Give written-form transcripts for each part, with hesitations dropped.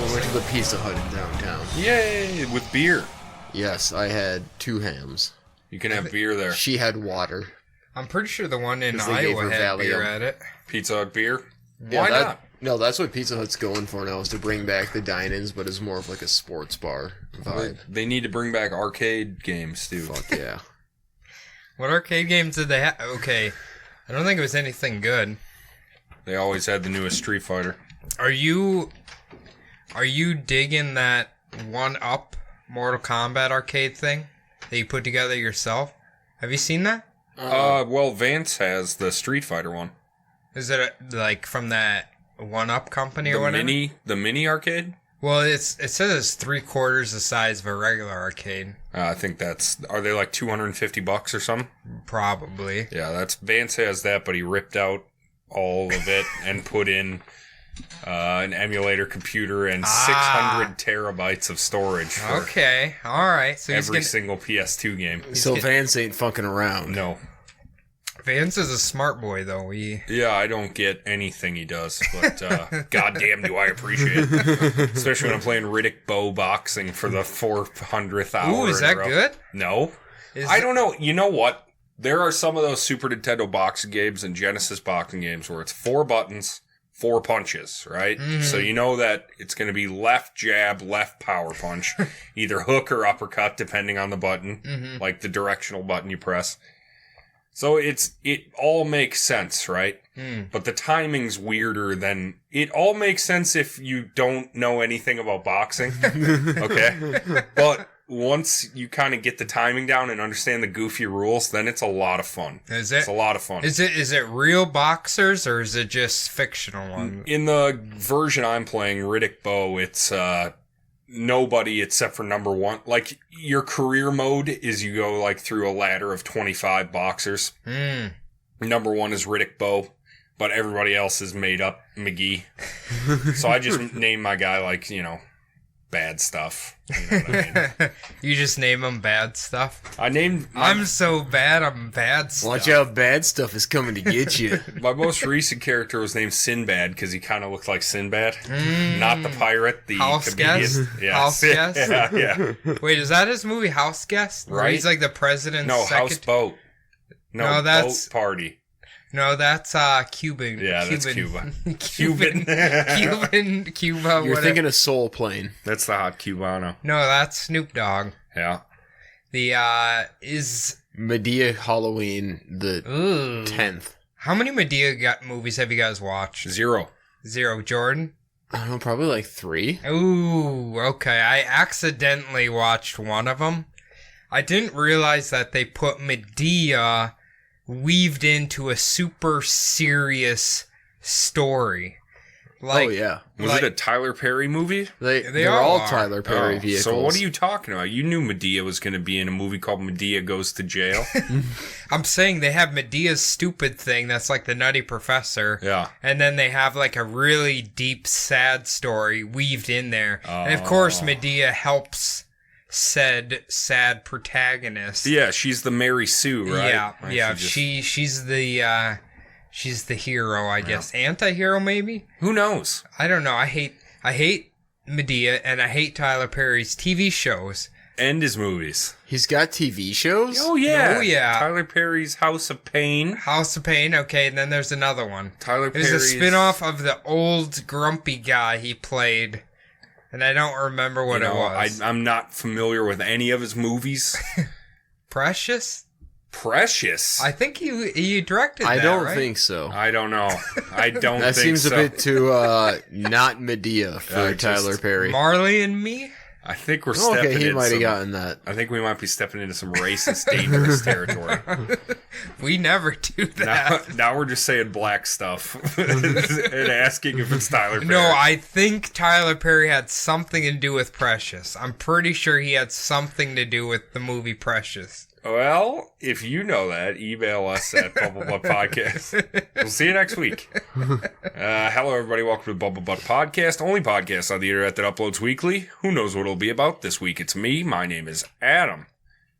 I went to the Pizza Hut in downtown. Yay, with beer. Yes, I had 2 hams. You can have beer there. She had water. I'm pretty sure the one in Iowa had beer at it. Pizza Hut beer? Yeah, Why not? No, that's what Pizza Hut's going for now, is to bring back the dine-ins, but it's more of like a sports bar vibe. They need to bring back arcade games, too. Fuck yeah. What arcade games did they have? Okay, I don't think it was anything good. They always had the newest Street Fighter. Are you digging that 1-up Mortal Kombat arcade thing that you put together yourself? Have you seen that? Well, Vance has the Street Fighter one. Is it like from that 1-up company or whatever? The mini arcade? Well, it says it's 3/4 the size of a regular arcade. I think are they like $250 or something? Probably. Yeah, Vance has that, but he ripped out all of it and put in an emulator computer and 600 terabytes of storage for okay, alright. So every single PS2 game. So Vance ain't fucking around. No. Vance is a smart boy, though. Yeah, I don't get anything he does, but goddamn do I appreciate it. Especially when I'm playing Riddick Bowe boxing for the 400th hour. Ooh, is that good? No. I don't know. You know what? There are some of those Super Nintendo boxing games and Genesis boxing games where it's 4 buttons, 4 punches, right? Mm-hmm. So you know that it's going to be left jab, left power punch, either hook or uppercut, depending on the button, like the directional button you press. So it all makes sense, right? But the timing's weirder than... It all makes sense if you don't know anything about boxing, okay? But once you kind of get the timing down and understand the goofy rules, then it's a lot of fun. Is it? It's a lot of fun. Is it real boxers or is it just fictional ones? In the version I'm playing, Riddick Bowe, it's nobody except for number 1. Like, your career mode is you go like through a ladder of 25 boxers. Number 1 is Riddick Bowe, but everybody else is made up McGee. So I just name my guy like, bad stuff. You know what I mean? You just name them bad stuff? I'm so bad, I'm bad stuff. Watch out, bad stuff is coming to get you. My most recent character was named Sinbad because he kind of looked like Sinbad. Not the pirate, the House comedian. Guest? Yes. House Guest? Yeah. Wait, is that his movie, House Guest? Where right? he's like the president's No, second... Houseboat. No, that's... Boat Party. No, that's Cuban. Yeah, that's Cuba. Cuba. You're thinking of Soul Plane. That's the hot Cubano. No, that's Snoop Dogg. Yeah. The, is... Medea Halloween the 10th. How many Medea movies have you guys watched? 0. Jordan? I don't know, probably like 3. Ooh, okay. I accidentally watched one of them. I didn't realize that they put Medea weaved into a super serious story. Like, oh, yeah. Was it a Tyler Perry movie? They're all Tyler Perry vehicles. So what are you talking about? You knew Medea was going to be in a movie called Medea Goes to Jail. I'm saying they have Medea's stupid thing that's like the Nutty Professor. Yeah. And then they have like a really deep, sad story weaved in there. And of course, Medea helps said sad protagonist. Yeah, she's the Mary Sue, right? Yeah. She's the hero, I guess. Anti-hero, maybe? Who knows? I don't know. I hate Medea, and I hate Tyler Perry's TV shows. And his movies. He's got TV shows? Oh, yeah. Oh, yeah. Tyler Perry's House of Pain. House of Pain, okay, and then there's another one. Tyler Perry's... It's a spin-off of the old grumpy guy he played, and I don't remember what it was. I'm not familiar with any of his movies. Precious? I think he directed that, I don't right? think so. I don't know. I don't that think so. That seems a bit too, not Medea for Tyler Perry. Marley and Me? I think we're stepping into he might have gotten that. I think we might be stepping into some racist, dangerous territory. We never do that. Now we're just saying black stuff and asking if it's Tyler Perry. No, I think Tyler Perry had something to do with Precious. I'm pretty sure he had something to do with the movie Precious. Well, if you know that, email us at Bubblebutt Podcast. We'll see you next week. Hello, everybody. Welcome to the Bubblebutt Podcast, only podcast on the internet that uploads weekly. Who knows what it'll be about this week? It's me. My name is Adam.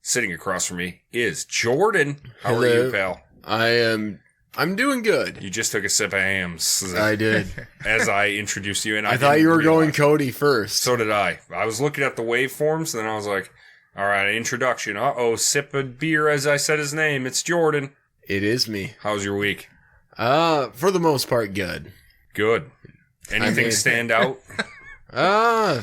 Sitting across from me is Jordan. How are you, pal? I am I'm doing good. You just took a sip of Hams. I did. As I introduced you, and I thought you were didn't going realize. Cody first. So did I. I was looking at the waveforms, and then I was like, all right, introduction. Sip of beer as I said his name. It's Jordan. It is me. How's your week? For the most part, good. Good. Anything stand out? I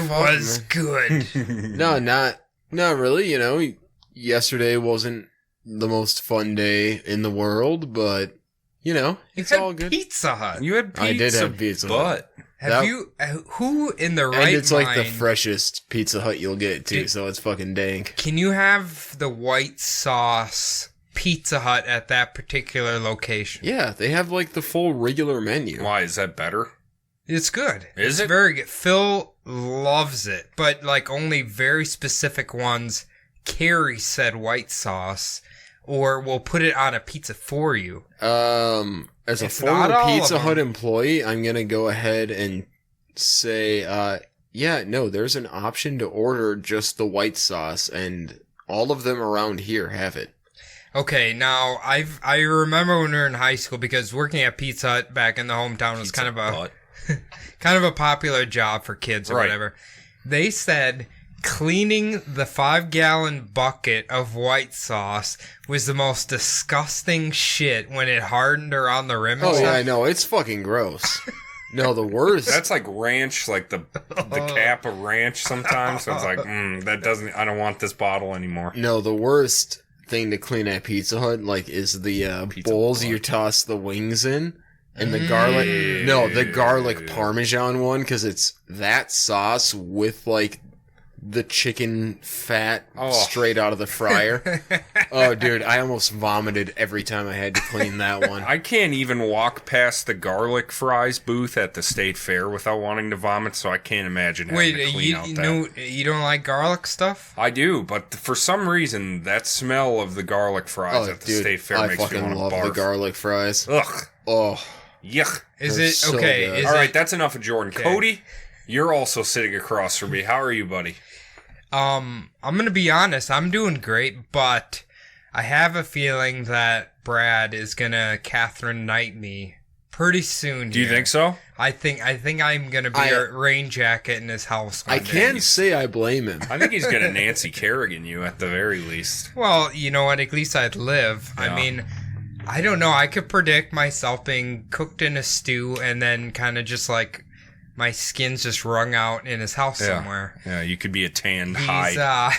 was good. No, not really. You know, yesterday wasn't the most fun day in the world, but you know, it's all good. Pizza Hut. You had pizza, I did have Pizza Hut. Have you? Who in the right And it's mind? like the freshest Pizza Hut you'll get too, so it's fucking dank. Can you have the white sauce Pizza Hut at that particular location? Yeah, they have like the full regular menu. Why, is that better? It's good. Is it's it? very good. Phil loves it, but like only very specific ones carry said white sauce, or will put it on a pizza for you. As a It's not former all Pizza of Hut them. employee, I'm gonna go ahead and say, yeah, no, there's an option to order just the white sauce, and all of them around here have it. Okay, now I remember when we were in high school, because working at Pizza Hut back in the hometown was kind of a popular job for kids or Right. whatever. They said cleaning the 5-gallon bucket of white sauce was the most disgusting shit when it hardened around the rim. and Oh stuff. yeah, I know, it's fucking gross. No, the worst. That's like ranch, like the cap of ranch sometimes. So it's like, that doesn't, I don't want this bottle anymore. No, the worst thing to clean at Pizza Hut, like, is the bowls you toss the wings in. And the garlic, no, the garlic parmesan one, because it's that sauce with, like, the chicken fat straight out of the fryer. Oh, dude, I almost vomited every time I had to clean that one. I can't even walk past the garlic fries booth at the state fair without wanting to vomit, so I can't imagine having to clean out that. You don't like garlic stuff? I do, but for some reason, that smell of the garlic fries at the state fair makes me fucking want to love barf. the garlic fries. Ugh. Oh, Yuck. Is They're it so okay? good. Is All right, it, that's enough of Jordan. Okay. Cody, you're also sitting across from me. How are you, buddy? I'm gonna be honest. I'm doing great, but I have a feeling that Brad is gonna Catherine Knight me pretty soon. Do you think so? I think I'm gonna be a rain jacket in his house. I one day. can't say I blame him. I think he's going to Nancy Kerrigan you at the very least. Well, you know what? At least I'd live. Yeah. I mean, I don't know. I could predict myself being cooked in a stew and then kind of just like my skin's just wrung out in his house somewhere. Yeah, you could be a tanned hide.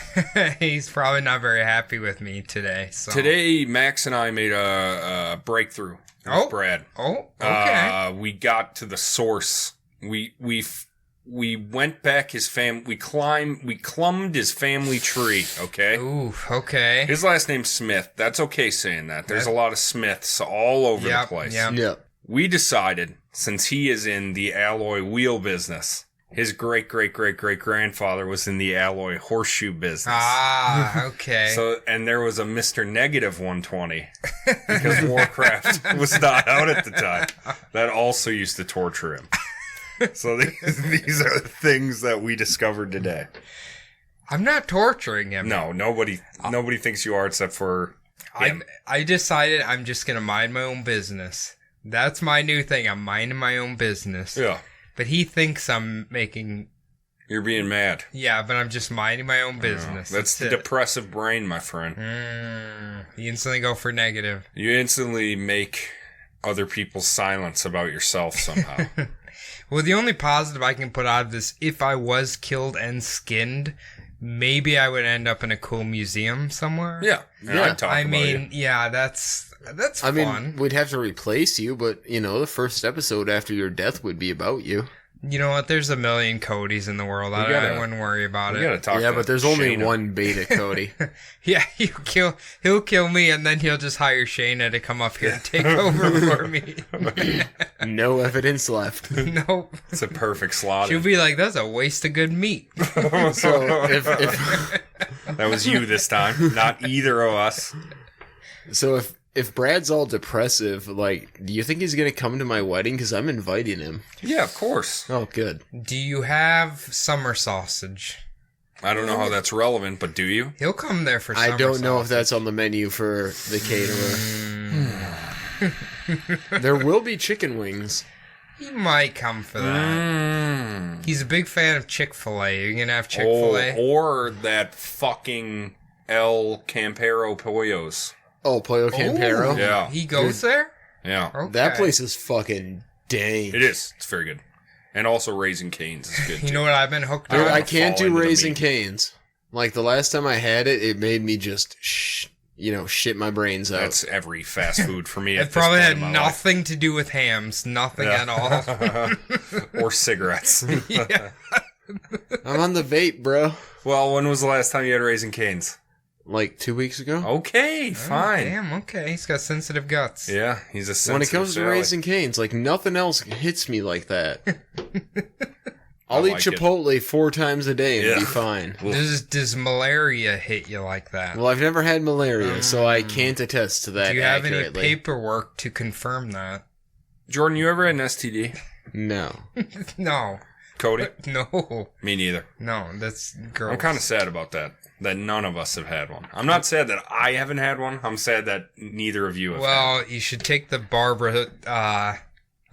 He's probably not very happy with me today. So. Today, Max and I made a breakthrough with Brad. Oh, okay. We got to the source. We went back his we clumbed his family tree, okay? Ooh, okay. His last name's Smith. That's okay saying that. There's a lot of Smiths all over the place. Yep. Yep. We decided, since he is in the alloy wheel business, his great-great-great-great-grandfather was in the alloy horseshoe business. Ah, okay. So, and there was a Mr. Negative 120 because Warcraft was not out at the time. That also used to torture him. So these are the things that we discovered today. I'm not torturing him. No, nobody thinks you are except for him. I decided I'm just going to mind my own business. That's my new thing. I'm minding my own business. Yeah. But he thinks I'm making... You're being mad. Yeah, but I'm just minding my own business. That's the depressive brain, my friend. You instantly go for negative. You instantly make other people's silence about yourself somehow. Well, the only positive I can put out of this, if I was killed and skinned, maybe I would end up in a cool museum somewhere. Yeah. I'd talk about you. Yeah, that's I fun. mean, we'd have to replace you, but, you know, the first episode after your death would be about you. You know what? There's a million Codys in the world. I wouldn't worry about We it. gotta talk Yeah, to but there's only Shayna. one beta Cody. Yeah, he'll kill me, and then he'll just hire Shayna to come up here and take over for me. No evidence left. Nope. It's a perfect slot. She'll be like, "That's a waste of good meat." So if That was you this time, not either of us. so if Brad's all depressive, like, do you think he's gonna come to my wedding? Because I'm inviting him. Yeah, of course. Oh, good. Do you have summer sausage? I don't know how that's relevant, but do you? He'll come there for summer I don't know if sausage. that's on the menu for the caterer. There will be chicken wings. He might come for that. He's a big fan of Chick-fil-A. You're going to have Chick-fil-A? Or that fucking El Campero Pollos. Oh, Pollo Campero? Yeah. He goes there? Yeah. Okay. That place is fucking dang. It is. It's very good. And also Raising Cane's is good, too. You know what I've been hooked Dude, on? I can't fall do into the Raising meat. Cane's. Like, the last time I had it, it made me just, shit my brains out. That's every fast food for me. It probably had nothing to do with hams. Nothing at all. Or cigarettes. Yeah. I'm on the vape, bro. Well, when was the last time you had Raising Cane's? Like 2 weeks ago? Okay, fine. Damn, okay. He's got sensitive guts. Yeah, he's a sensitive When it comes to salad. Raising Cane's, like, nothing else hits me like that. I'll I eat like it. Chipotle 4 times a day and Yeah. be fine. Does malaria hit you like that? Well, I've never had malaria, so I can't attest to that Do you have any accurately. paperwork to confirm that? Jordan, you ever had an STD? No. No. Cody? No. Me neither. No, that's gross. I'm kind of sad about that. That none of us have had one. I'm not sad that I haven't had one. I'm sad that neither of you have had Well, you should take the Barbara, I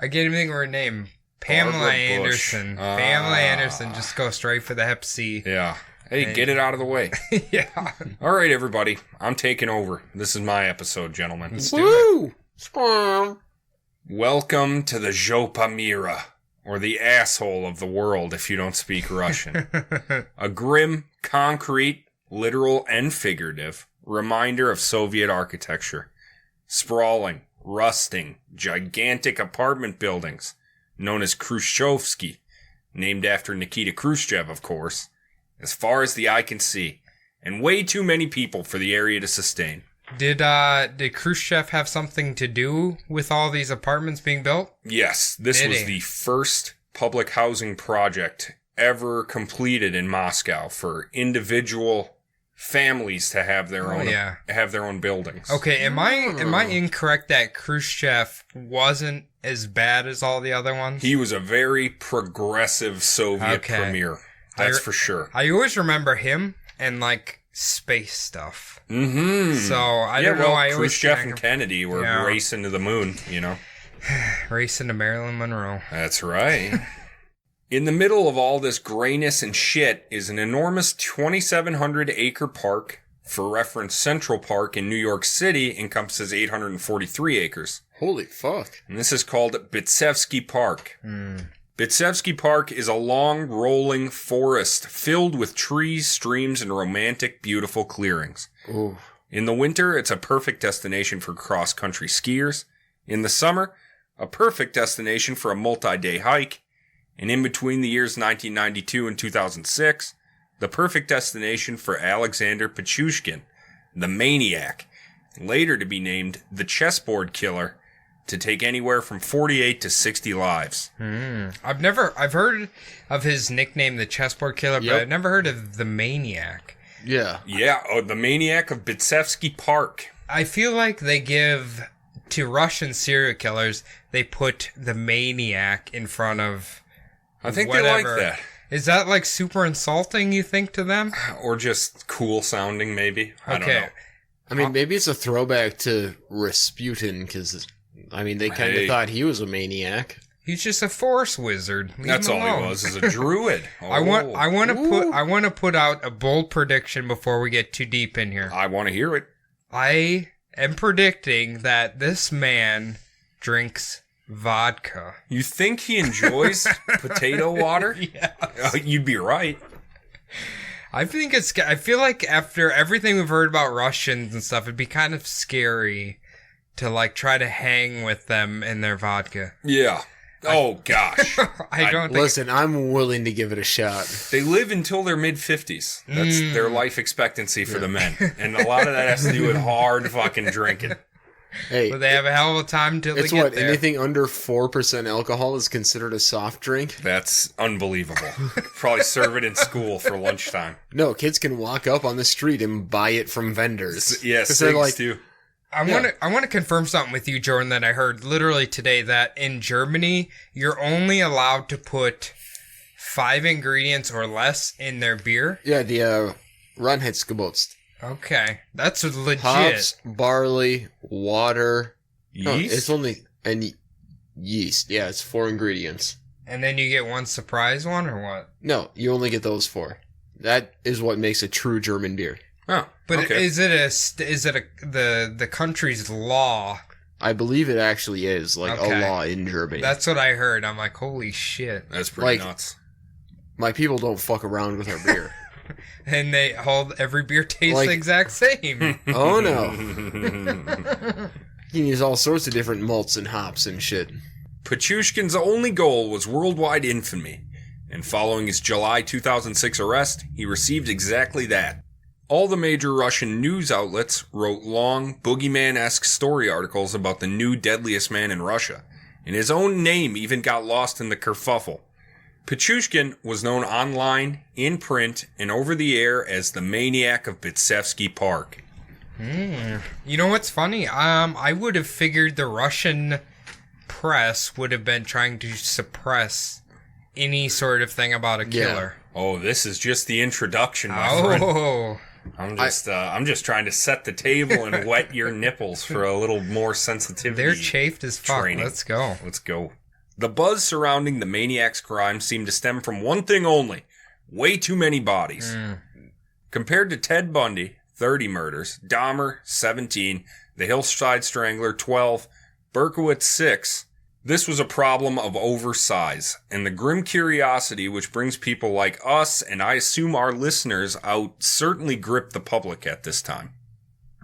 can't even think of her name. Pamela Barbara Bush. Anderson. Pamela Anderson. Just go straight for the Hep C. Yeah. Hey, get it out of the way. Yeah. All right, everybody. I'm taking over. This is my episode, gentlemen. Let's do it. Woo! Squirm. Welcome to the Jopamira, or the asshole of the world if you don't speak Russian. A grim, concrete, literal and figurative reminder of Soviet architecture. Sprawling, rusting, gigantic apartment buildings, known as Khrushchevsky, named after Nikita Khrushchev, of course, as far as the eye can see, and way too many people for the area to sustain. Did Khrushchev have something to do with all these apartments being built? Yes, this was the first public housing project ever completed in Moscow for individual families to have their own buildings. Okay, am I incorrect that Khrushchev wasn't as bad as all the other ones? He was a very progressive Soviet premier. That's for sure. I always remember him and like space stuff. Mm-hmm. So I don't know. I always Khrushchev and Kennedy were racing to the moon, you know. Racing to Marilyn Monroe. That's right. In the middle of all this grayness and shit is an enormous 2,700-acre park. For reference, Central Park in New York City encompasses 843 acres. Holy fuck. And this is called Bitsevsky Park. Bitsevsky Park is a long, rolling forest filled with trees, streams, and romantic, beautiful clearings. Ooh. In the winter, it's a perfect destination for cross-country skiers. In the summer, a perfect destination for a multi-day hike. And in between the years 1992 and 2006, the perfect destination for Alexander Pichushkin, the maniac, later to be named the Chessboard Killer, to take anywhere from 48 to 60 lives. I've heard of his nickname, the Chessboard Killer, but I've never heard of the Maniac. Yeah. Yeah, the maniac of Bitsevsky Park. I feel like they give, to Russian serial killers, they put the Maniac in front of I think whatever. they like that. Is that like super insulting, you think, to them? Or just cool sounding, maybe. I don't know. I mean, maybe it's a throwback to Rasputin, because, I mean, they kind of thought he was a maniac. He's just a force wizard. Leave That's him all alone. he was, is a druid. I want to put out a bold prediction before we get too deep in here. I want to hear it. I am predicting that this man drinks vodka. You think he enjoys potato water? Yeah. You'd be right. I feel like after everything we've heard about Russians and stuff, it'd be kind of scary to like try to hang with them in their vodka. Yeah. Oh, gosh. I don't think... Listen, I'm willing to give it a shot. They live until their mid-50s. That's their life expectancy for the men. And a lot of that has to do with hard fucking drinking. Hey, But they have a hell of a time till they it's get what, there. anything under 4% alcohol is considered a soft drink? That's unbelievable. Probably serve it in school for lunchtime. No, kids can walk up on the street and buy it from vendors. Yeah, 'Cause they're cigs like, too. I want to confirm something with you, Jordan, that I heard literally today, that in Germany, you're only allowed to put 5 ingredients or less in their beer. Yeah, the Reinheitsgebot. Okay, that's legit. Hops, barley, water, No, Yeast? it's only yeast. Yeah, it's 4 ingredients. And then you get one surprise one, or what? No, you only get those 4. That is what makes a true German beer. Oh, But okay. is it the country's law? I believe it actually is a Okay. law in Germany. That's what I heard. I'm like, holy shit. That's pretty like- nuts. My people don't fuck around with our beer. And they hold every beer tastes Like- the exact same. Oh no. You can use all sorts of different malts and hops and shit. Pichushkin's only goal was worldwide infamy, and following his July 2006 arrest, he received exactly that. All the major Russian news outlets wrote long, boogeyman-esque story articles about the new deadliest man in Russia, and his own name even got lost in the kerfuffle. Pichushkin was known online, in print, and over the air as the Maniac of Bitsevsky Park. You know what's funny? I would have figured the Russian press would have been trying to suppress any sort of thing about a killer. Oh, this is just the introduction, my friend. Oh, I'm just trying to set the table and wet your nipples for a little more sensitivity. they're chafed as fuck. training. Let's go. Let's go. The buzz surrounding the maniac's crime seemed to stem from one thing only: way too many bodies. Compared to Ted Bundy, 30 murders, Dahmer, 17, the Hillside Strangler, 12, Berkowitz, 6, this was a problem of oversize, and the grim curiosity which brings people like us, and I assume our listeners, out certainly gripped the public at this time.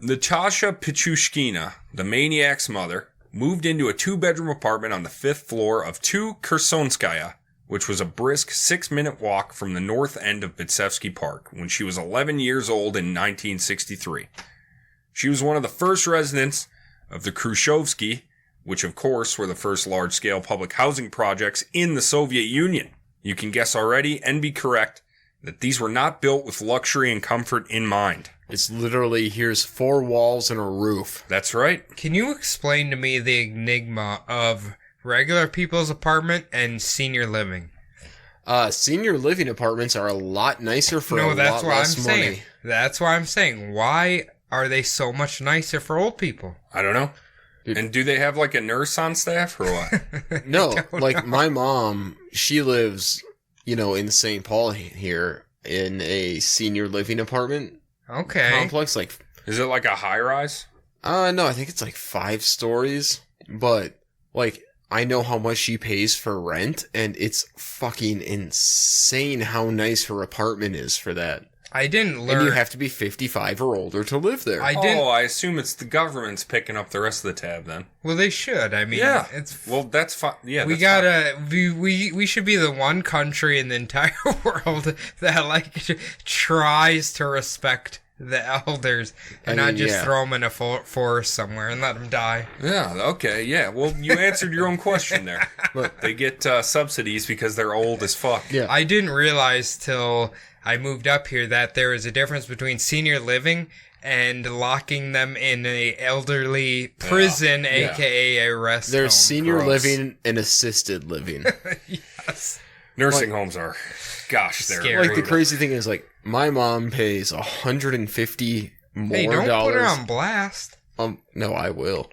Natasha Pichushkina, the maniac's mother, moved into a 2-bedroom apartment on the 5th floor of 2 Khersonskaya, which was a brisk 6-minute walk from the north end of Bitsevsky Park, when she was 11 years old in 1963. She was one of the first residents of the Khrushchevsky, which of course were the first large-scale public housing projects in the Soviet Union. You can guess already, and be correct, that these were not built with luxury and comfort in mind. It's literally, here's 4 walls and a roof. That's right. Can you explain to me the enigma of regular people's apartment and senior living? Senior living apartments are a lot nicer for a lot less money. saying. That's why I'm saying. Why are they so much nicer for old people? I don't know. Dude. And do they have like a nurse on staff or what? No, like my mom, she lives, in St. Paul here in a senior living apartment Okay. complex. Like, Is it like a high rise? no, I think it's like 5 stories, but like I know how much she pays for rent, and it's fucking insane how nice her apartment is for that. I didn't learn. And you have to be 55 or older to live there. I assume it's the government's picking up the rest of the tab then. Well, they should. I mean, Yeah. it's. Well, that's fine. Yeah, We that's fine. gotta. We should be the one country in the entire world that tries to respect the elders and not just throw them in a forest somewhere and let them die. Yeah, okay, yeah. Well, you answered your own question there. Look, they get subsidies because they're old as fuck. Yeah. I didn't realize till I moved up here that there is a difference between senior living and locking them in a elderly prison, aka a rest There's home. senior Gross. living and assisted living. Yes. Nursing homes are, gosh, they're Scary. Like, the crazy thing is, like, my mom pays $150 more Hey, don't dollars. put her on blast. No, I will.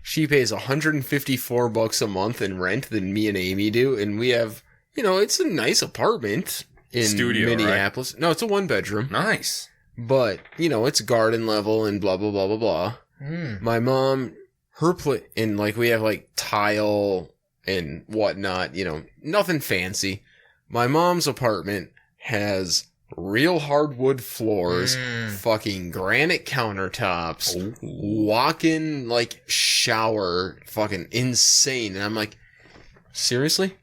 She pays $154 a month in rent than me and Amy do, and we have, it's a nice apartment in Studio, Minneapolis. No, it's a 1-bedroom, nice. but it's garden level and blah blah blah blah blah. My mom, and like we have like tile and whatnot, nothing fancy. My mom's apartment has real hardwood floors, fucking granite countertops, walk-in like shower, fucking insane. And I'm like, seriously?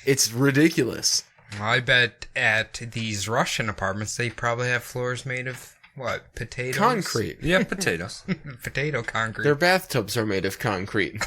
It's ridiculous. I bet at these Russian apartments, they probably have floors made of, what, potatoes? Concrete. Yeah, potatoes. Potato concrete. Their bathtubs are made of concrete.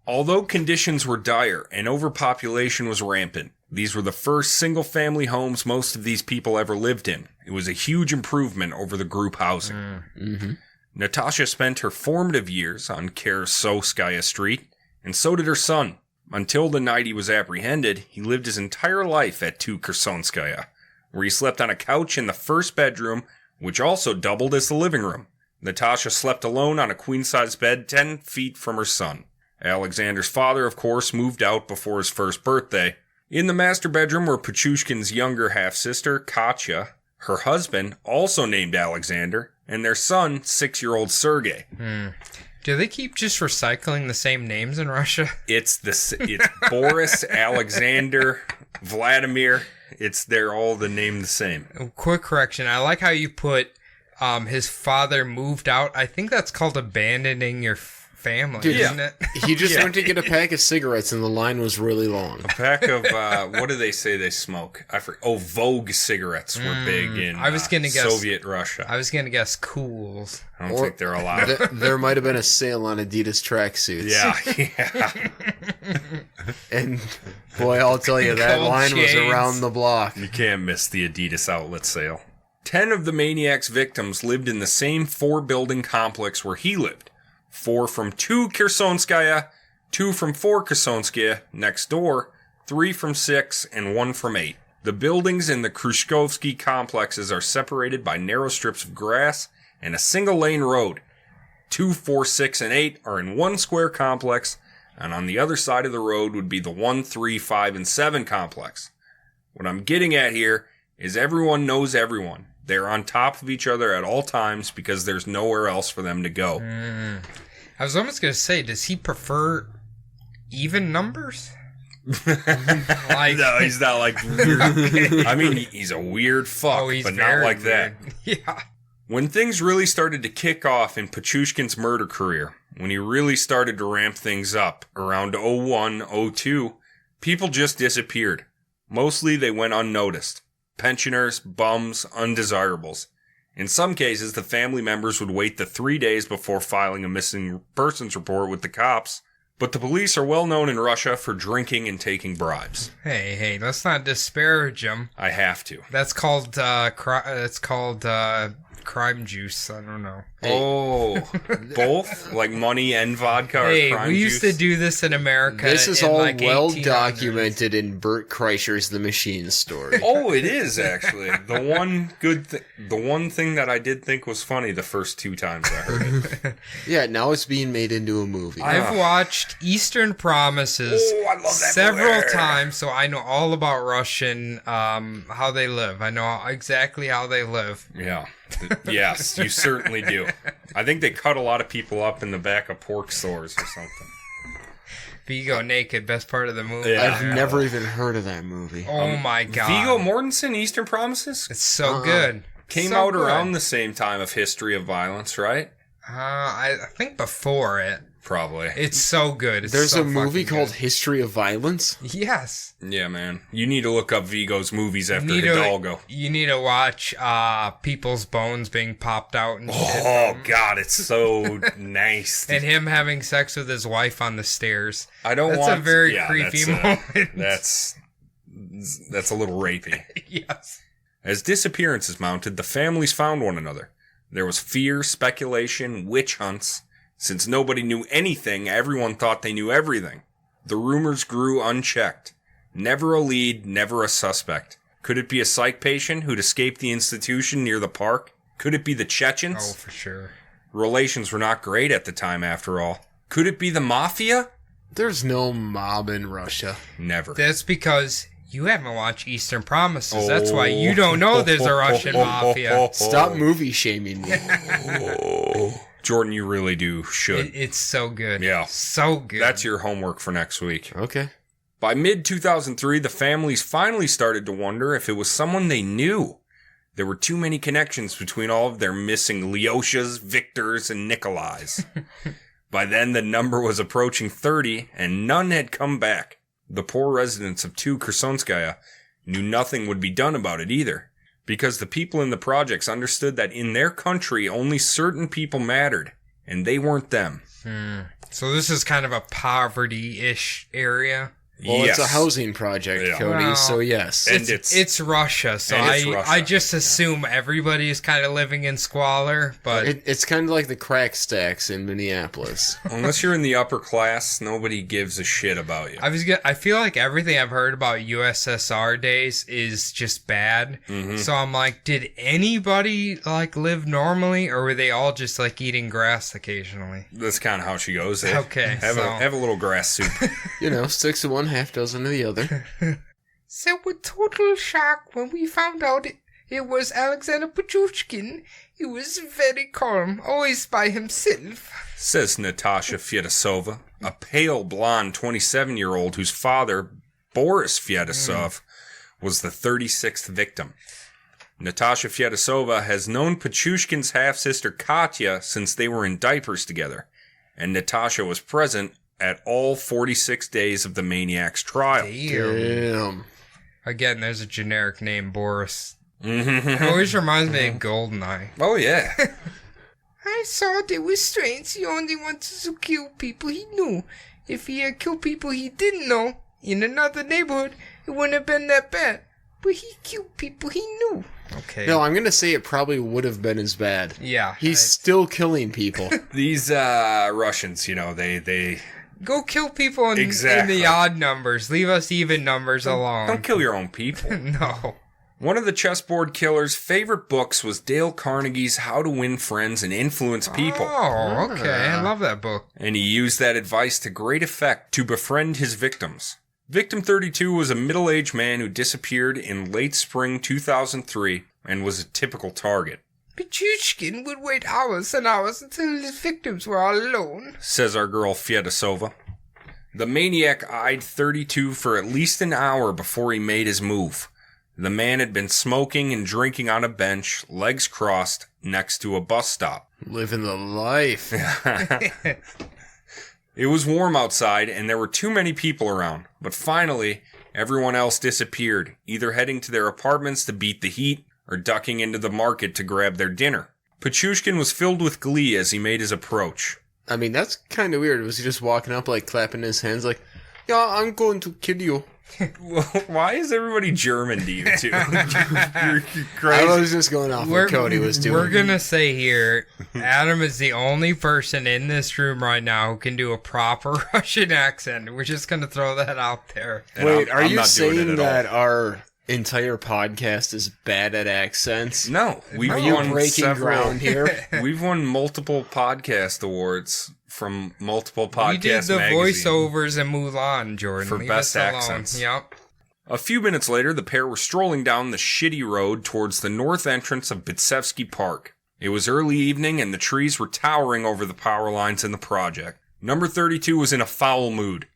Although conditions were dire and overpopulation was rampant, these were the first single-family homes most of these people ever lived in. It was a huge improvement over the group housing. Mm-hmm. Natasha spent her formative years on Khersonskaya Street, and so did her son. Until the night he was apprehended, he lived his entire life at 2 Khersonskaya, where he slept on a couch in the first bedroom, which also doubled as the living room. Natasha slept alone on a queen-size bed 10 feet from her son. Alexander's father, of course, moved out before his first birthday. In the master bedroom were Pichushkin's younger half-sister, Katya, her husband, also named Alexander, and their son, 6-year-old Sergei. Do they keep just recycling the same names in Russia? It's Boris, Alexander, Vladimir. They're all the name the same. Quick correction. I like how you put his father moved out. I think that's called abandoning your family, isn't it? He just went to get a pack of cigarettes and the line was really long. A pack of, what do they say they smoke? Vogue cigarettes were big in Soviet Russia. I was going to guess Cools. I don't think they're allowed. There might have been a sale on Adidas tracksuits. Yeah. And boy, I'll tell you, that line was around the block. You can't miss the Adidas outlet sale. 10 of the maniac's victims lived in the same 4-building complex where he lived. 4 from 2 Kersonskaya, 2 from 4 Kersonskaya next door, 3 from 6, and 1 from 8. The buildings in the Khrushchevsky complexes are separated by narrow strips of grass and a single-lane road. 2, 4, 6, and 8 are in one square complex, and on the other side of the road would be the 1, 3, 5, and 7 complex. What I'm getting at here is everyone knows everyone. They're on top of each other at all times because there's nowhere else for them to go. I was almost going to say, does he prefer even numbers? No, he's not like weird. I mean, he's a weird fuck, but not like that. Yeah. When things really started to kick off in Pichushkin's murder career, when he really started to ramp things up around 01, 02, people just disappeared. Mostly they went unnoticed. Pensioners, bums, undesirables. In some cases, the family members would wait the 3 days before filing a missing persons report with the cops. But the police are well known in Russia for drinking and taking bribes. Hey, let's not disparage them. I have to. That's called crime juice. I don't know. Oh, both? Like money and vodka or crime juice? Hey, we used to do this in America. This is in all like well 1800s. Documented in Bert Kreischer's The Machine story. Oh, it is actually. The one thing that I did think was funny the first 2 times I heard it. Yeah, now it's being made into a movie. I've watched Eastern Promises I love that several movie. times, so I know all about Russian, how they live. I know exactly how they live. Yeah. Yes, you certainly do. I think they cut a lot of people up in the back of pork stores or something. Viggo naked, best part of the movie. Yeah. I've never even heard of that movie. Oh my god. Viggo Mortensen, Eastern Promises? It's so good. Came So out good. around the same time of History of Violence, right? I think before it. Probably. It's so good. It's There's so a movie fucking called good. History of Violence? Yes. Yeah, man. You need to look up Viggo's movies after Hidalgo. You need to watch people's bones being popped out and shit. Oh, God, it's so nice. And him having sex with his wife on the stairs. I don't That's want... a very creepy moment. That's a little rapey. Yes. As disappearances mounted, the families found one another. There was fear, speculation, witch hunts. Since nobody knew anything, everyone thought they knew everything. The rumors grew unchecked. Never a lead, never a suspect. Could it be a psych patient who'd escaped the institution near the park? Could it be the Chechens? Oh, for sure. Relations were not great at the time, after all. Could it be the mafia? There's no mob in Russia. Never. That's because you haven't watched Eastern Promises. That's why you don't know there's a Russian mafia. Stop movie shaming me. Jordan, you really should. It's so good. Yeah. So good. That's your homework for next week. Okay. By mid-2003, the families finally started to wonder if it was someone they knew. There were too many connections between all of their missing Lyoshas, Victors, and Nikolais. By then, the number was approaching 30, and none had come back. The poor residents of 2 Kersonskaya knew nothing would be done about it either, because the people in the projects understood that in their country only certain people mattered, and they weren't them. So this is kind of a poverty-ish area. Well, it's a housing project, Cody, Well, so yes. And it's Russia, so I just assume everybody is kind of living in squalor, but... It's kind of like the crack stacks in Minneapolis. Unless you're in the upper class, nobody gives a shit about you. I feel like everything I've heard about USSR days is just bad, so I'm like, did anybody, like, live normally, or were they all just, like, eating grass occasionally? That's kind of how she goes. Okay, have a little grass soup. 6 of one, half dozen of the other. So with total shock when we found out it was Alexander Pichushkin, he was very calm, always by himself. Says Natasha Fyodosova, a pale, blonde 27-year-old whose father, Boris Fyodosov, was the 36th victim. Natasha Fyodosova has known Pichushkin's half-sister Katya since they were in diapers together, and Natasha was present at all 46 days of the maniac's trial. Damn. Again, there's a generic name, Boris. It always reminds me of Goldeneye. Oh, yeah. I thought it was strange. He only wanted to kill people he knew. If he had killed people he didn't know in another neighborhood, it wouldn't have been that bad. But he killed people he knew. Okay. No, I'm going to say it probably would have been as bad. Yeah. He's still killing people. These Russians, they... Go kill people in the odd numbers. Leave us even numbers alone. Don't kill your own people. No. One of the chessboard killer's favorite books was Dale Carnegie's How to Win Friends and Influence People. Oh, okay. I love that book. And he used that advice to great effect to befriend his victims. Victim 32 was a middle-aged man who disappeared in late spring 2003 and was a typical target. Pichushkin would wait hours and hours until his victims were all alone, says our girl Fyodosova. The maniac eyed 32 for at least an hour before he made his move. The man had been smoking and drinking on a bench, legs crossed, next to a bus stop. Living the life. It was warm outside and there were too many people around, but finally, everyone else disappeared, either heading to their apartments to beat the heat or ducking into the market to grab their dinner. Pichushkin was filled with glee as he made his approach. I mean, that's kind of weird. Was he just walking up, like, clapping his hands, like, yeah, I'm going to kill you? Well, why is everybody German to you, too? You're crazy. I was just going off what Cody was doing. We're going to say here, Adam is the only person in this room right now who can do a proper Russian accent. We're just going to throw that out there. Wait, are you saying that our entire podcast is bad at accents? No. Are you breaking ground here? We've won multiple podcast awards from multiple podcast magazines. We did the voiceovers in Mulan, Jordan. For best accents. Yep. A few minutes later, the pair were strolling down the shitty road towards the north entrance of Bitsevsky Park. It was early evening and the trees were towering over the power lines in the project. Number 32 was in a foul mood.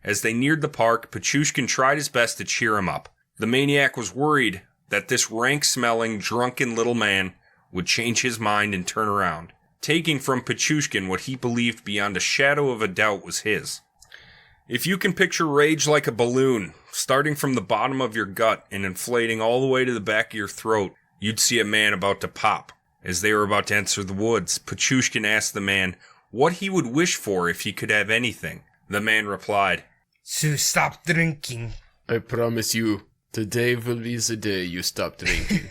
As they neared the park, Pichushkin tried his best to cheer him up. The maniac was worried that this rank-smelling, drunken little man would change his mind and turn around, taking from Pichushkin what he believed beyond a shadow of a doubt was his. If you can picture rage like a balloon, starting from the bottom of your gut and inflating all the way to the back of your throat, you'd see a man about to pop. As they were about to enter the woods, Pichushkin asked the man what he would wish for if he could have anything. The man replied, "To stop drinking." I promise you, today will be the day you stop drinking.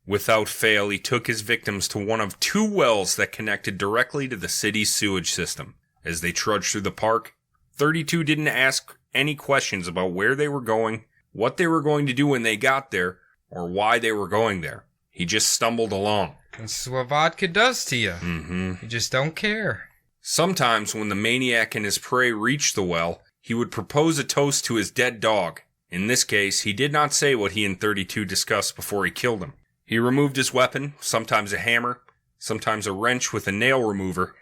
Without fail, he took his victims to one of two wells that connected directly to the city's sewage system. As they trudged through the park, 32 didn't ask any questions about where they were going, what they were going to do when they got there, or why they were going there. He just stumbled along. This is what vodka does to you. You just don't care. Sometimes when the maniac and his prey reached the well, he would propose a toast to his dead dog. In this case, he did not say what he and 32 discussed before he killed him. He removed his weapon, sometimes a hammer, sometimes a wrench with a nail remover.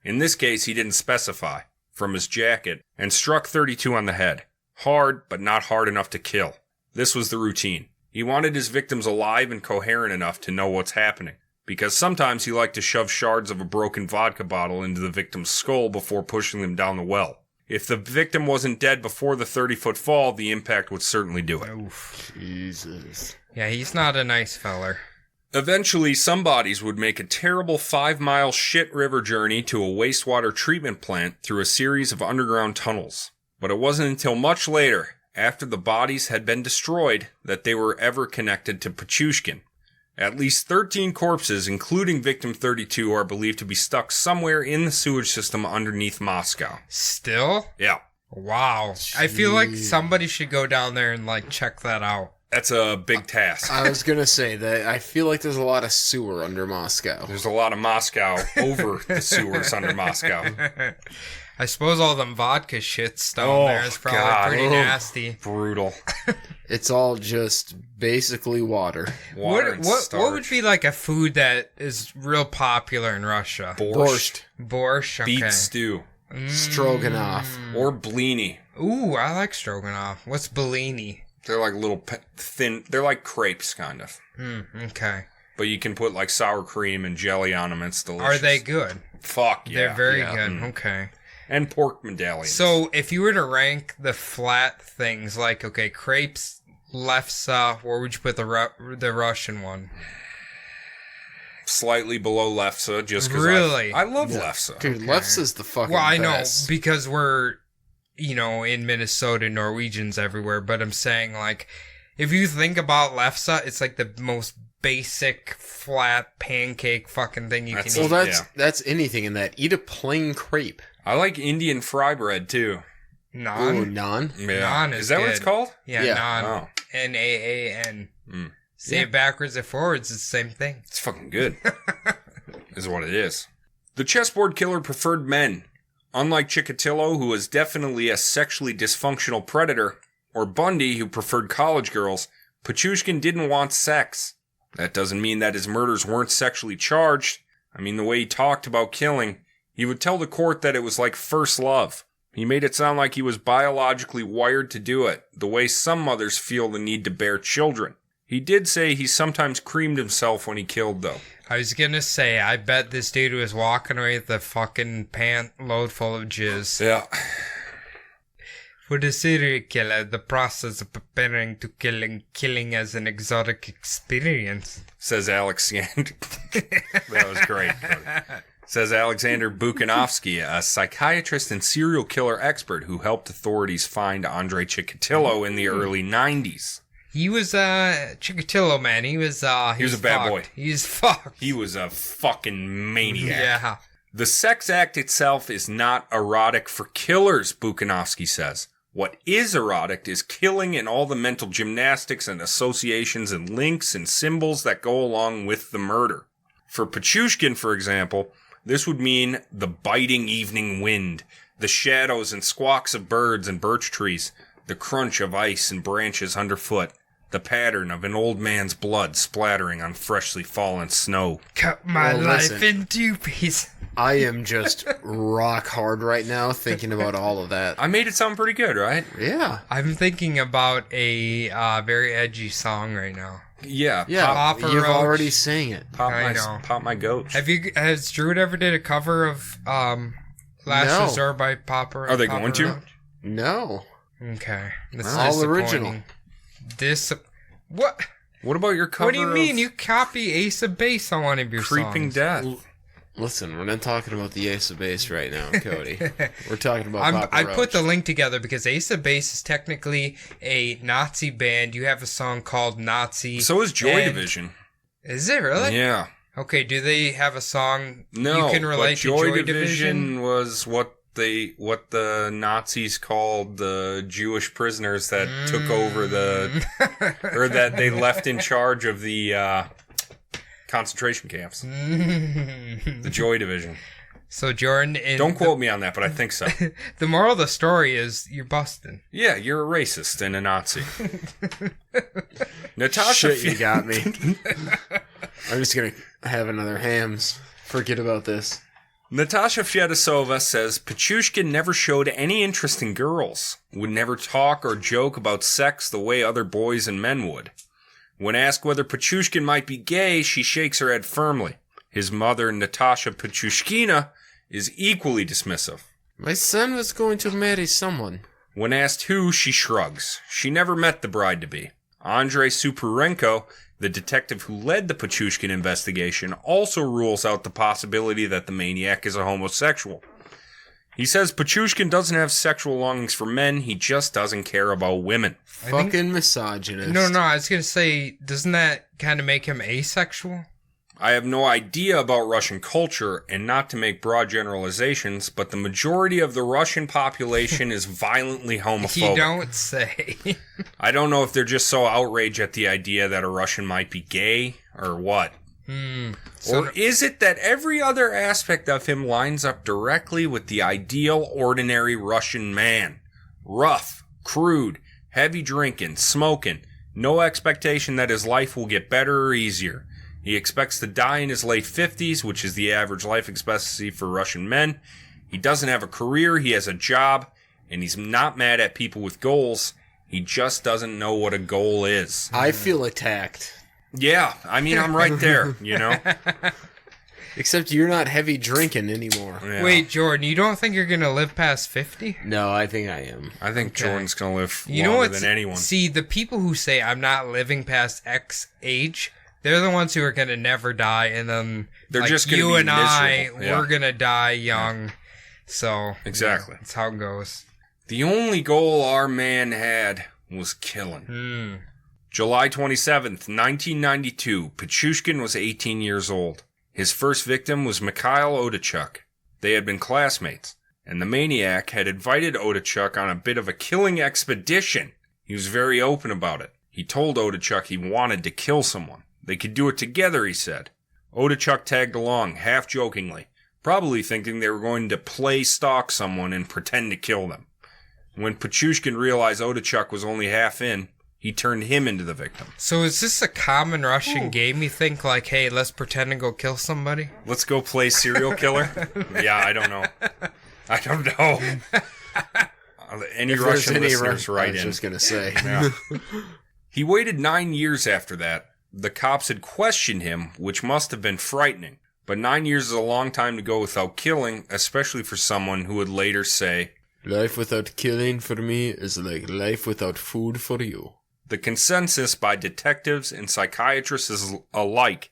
In this case, he didn't specify, from his jacket, and struck 32 on the head. Hard, but not hard enough to kill. This was the routine. He wanted his victims alive and coherent enough to know what's happening, because sometimes he liked to shove shards of a broken vodka bottle into the victim's skull before pushing them down the well. If the victim wasn't dead before the 30-foot fall, the impact would certainly do it. Oof. Jesus. Yeah, he's not a nice feller. Eventually, some bodies would make a terrible 5-mile shit river journey to a wastewater treatment plant through a series of underground tunnels. But it wasn't until much later, after the bodies had been destroyed, that they were ever connected to Pichushkin. At least 13 corpses, including victim 32, are believed to be stuck somewhere in the sewage system underneath Moscow. Still? Yeah. Wow. I feel like somebody should go down there and, like, check that out. That's a big task. I was gonna say that I feel like there's a lot of sewer under Moscow. There's a lot of Moscow over the sewers under Moscow. I suppose all them vodka shits down there is probably pretty nasty. Brutal. It's all just basically water. Water and What starch. would be like a food that is real popular in Russia? Borscht. Borscht, okay. Beet stew. Stroganoff. Or blini. Ooh, I like stroganoff. What's Bellini? They're like little thin, they're like crepes, kind of. Okay. But you can put like sour cream and jelly on them. It's delicious. Are they good? Fuck yeah. They're very good. Okay. And pork medallions. So, if you were to rank the flat things, like, okay, crepes, lefse, where would you put the Russian one? Slightly below lefse, just because Really? I love lefse. Dude, Lefse's the fucking Well, I know, best. because we're, in Minnesota, Norwegians everywhere, but I'm saying, like, if you think about lefse, it's like the most basic, flat, pancake fucking thing you can eat. Well, that's anything in that. Eat a plain crepe. I like Indian fry bread, too. Naan? Ooh, naan? Yeah. Naan is that what it's good. called? Yeah, Yeah. naan. Oh. N-A-A-N. Mm. Say it backwards or forwards, it's the same thing. It's fucking good. Is what it is. The chessboard killer preferred men. Unlike Chikatilo, who was definitely a sexually dysfunctional predator, or Bundy, who preferred college girls, Pichushkin didn't want sex. That doesn't mean that his murders weren't sexually charged. I mean, the way he talked about killing, he would tell the court that it was like first love. He made it sound like he was biologically wired to do it, the way some mothers feel the need to bear children. He did say he sometimes creamed himself when he killed, though. I was gonna say, I bet this dude was walking away with a fucking pant load full of jizz. Yeah. For the serial killer, the process of preparing to killing as an exotic experience. Says Alexander. That was great. Says Alexander Bukanovsky, a psychiatrist and serial killer expert who helped authorities find Andrei Chikatilo in the early 90s. He was Chikatilo, man. He was a bad boy. He's fucked. He was a fucking maniac. Yeah. The sex act itself is not erotic for killers, Bukanovsky says. What is erotic is killing and all the mental gymnastics and associations and links and symbols that go along with the murder. For Pichushkin, for example, this would mean the biting evening wind, the shadows and squawks of birds and birch trees, the crunch of ice and branches underfoot, the pattern of an old man's blood splattering on freshly fallen snow. Cut my life listen. in two pieces. I am just rock hard right now thinking about all of that. I made it sound pretty good, right? Yeah. I'm thinking about a very edgy song right now. Yeah. Yeah, Papa you've Roach. already sang it. I know. Pop my goat. Has Druid ever did a cover of Last No. Resort by Papa? Are they Papa going to? Roach? No. Okay. That's All disappointing. original. What? What about your cover What do you mean? of You copy Ace of Base on one of your Creeping songs? Death? Listen, we're not talking about the Ace of Base right now, Cody. We're talking about Papa I Roach. put the link together because Ace of Base is technically a Nazi band. You have a song called Nazi. So is Joy and- Division. Is it really? Yeah. Okay, do they have a song No, you can relate but to Joy Division? was what the Nazis called the Jewish prisoners that took over or that they left in charge of the concentration camps. The Joy Division. So Jordan, Don't quote me on that, but I think so. the moral of the story is you're busting. Yeah, you're a racist and a Nazi. Natasha, Shit, you got me. I'm just gonna have another hams. Forget about this. Natasha Fedosova says Pichushkin never showed any interest in girls, would never talk or joke about sex the way other boys and men would. When asked whether Pichushkin might be gay, she shakes her head firmly. His mother, Natasha Pichushkina, is equally dismissive. My son was going to marry someone. When asked who, she shrugs. She never met the bride-to-be. Andrei Supurenko, the detective who led the Pichushkin investigation, also rules out the possibility that the maniac is a homosexual. He says Pichushkin doesn't have sexual longings for men. He just doesn't care about women. Fucking misogynist. No, I was going to say, doesn't that kind of make him asexual? I have no idea about Russian culture, and not to make broad generalizations, but the majority of the Russian population is violently homophobic. You don't say. I don't know if they're just so outraged at the idea that a Russian might be gay, or what. Or is it that every other aspect of him lines up directly with the ideal, ordinary Russian man? Rough, crude, heavy drinking, smoking, no expectation that his life will get better or easier. He expects to die in his late 50s, which is the average life expectancy for Russian men. He doesn't have a career, he has a job, and he's not mad at people with goals. He just doesn't know what a goal is. I feel attacked. Yeah, I mean, I'm right there, you know? Except you're not heavy drinking anymore. Yeah. Wait, Jordan, you don't think you're going to live past 50? No, I think I am. I think Jordan's going to live You know longer what? than anyone. See, the people who say I'm not living past X age, they're the ones who are going to never die, and then They're like, just going to you be and I, miserable. Yeah. we're going to die young. So, Exactly. that's how it goes. The only goal our man had was killing. July 27th, 1992, Pichushkin was 18 years old. His first victim was Mikhail Odachuk. They had been classmates, and the maniac had invited Odachuk on a bit of a killing expedition. He was very open about it. He told Odachuk he wanted to kill someone. They could do it together, he said. Odachuk tagged along, half jokingly, probably thinking they were going to play stalk someone and pretend to kill them. When Pichushkin realized Odachuk was only half in, he turned him into the victim. So is this a common Russian game, you think? Like, hey, let's pretend to go kill somebody? Let's go play serial killer? Yeah, I don't know. Any Russian listeners write in. I was just going to say. Yeah. He waited 9 years after that. The cops had questioned him, which must have been frightening. But 9 years is a long time to go without killing, especially for someone who would later say, "Life without killing for me is like life without food for you." The consensus by detectives and psychiatrists alike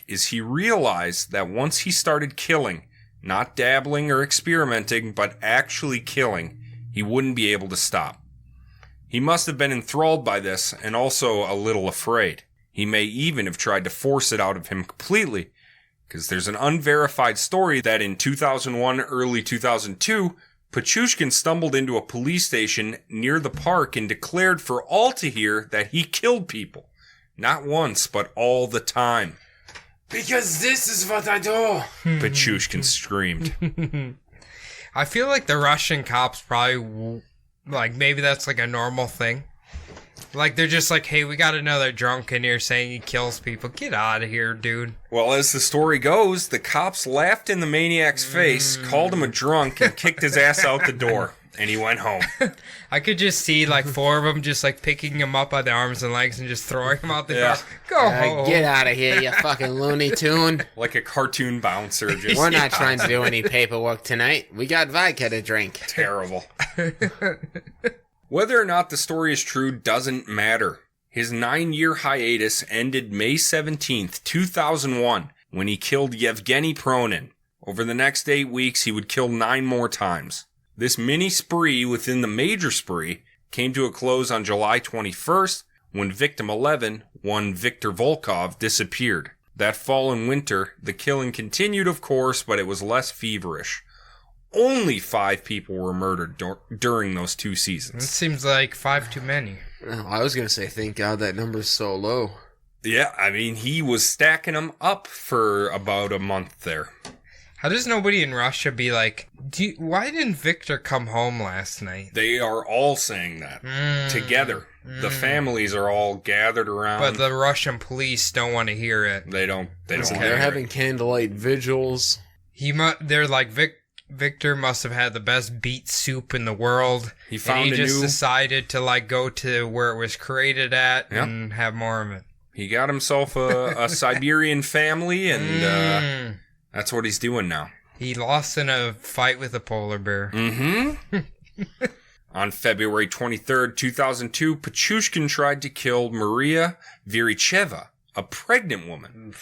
is he realized that once he started killing, not dabbling or experimenting, but actually killing, he wouldn't be able to stop. He must have been enthralled by this and also a little afraid. He may even have tried to force it out of him completely, because there's an unverified story that in 2001, early 2002, Pichushkin stumbled into a police station near the park and declared for all to hear that he killed people. Not once, but all the time. Because this is what I do. Pichushkin screamed. I feel like the Russian cops probably, like, maybe that's like a normal thing. Like, they're just like, hey, we got another drunk in here saying he kills people. Get out of here, dude. Well, as the story goes, the cops laughed in the maniac's face, called him a drunk, and kicked his ass out the door. And he went home. I could just see, like, four of them just, like, picking him up by the arms and legs and just throwing him out the door. Go home. Get out of here, you fucking Looney Tune. Like a cartoon bouncer. Just We're not trying to do any paperwork tonight. We got vodka to drink. terrible. Whether or not the story is true doesn't matter. His 9-year hiatus ended May 17th, 2001, when he killed Yevgeny Pronin. Over the next 8 weeks, he would kill 9 more times. This mini spree within the major spree came to a close on July 21st, when victim 11, one Viktor Volkov, disappeared. That fall and winter, the killing continued, of course, but it was less feverish. Only 5 people were murdered during those 2 It seasons. seems like 5 too many. Oh, I was going to say, thank God that number's so low. Yeah, I mean, he was stacking them up for about a month there. How does nobody in Russia be like, why didn't Victor come home last night? They are all saying that together. The families are all gathered around. But the Russian police don't want to hear it. They don't Listen, hear they're it. having candlelight vigils. They're like, Victor must have had the best beet soup in the world. He found and he a just new... decided to like go to where it was created at and have more of it. He got himself a Siberian family, and that's what he's doing now. He lost in a fight with a polar bear. Mm-hmm. On February 23rd, 2002, Pichushkin tried to kill Maria Viricheva, a pregnant woman.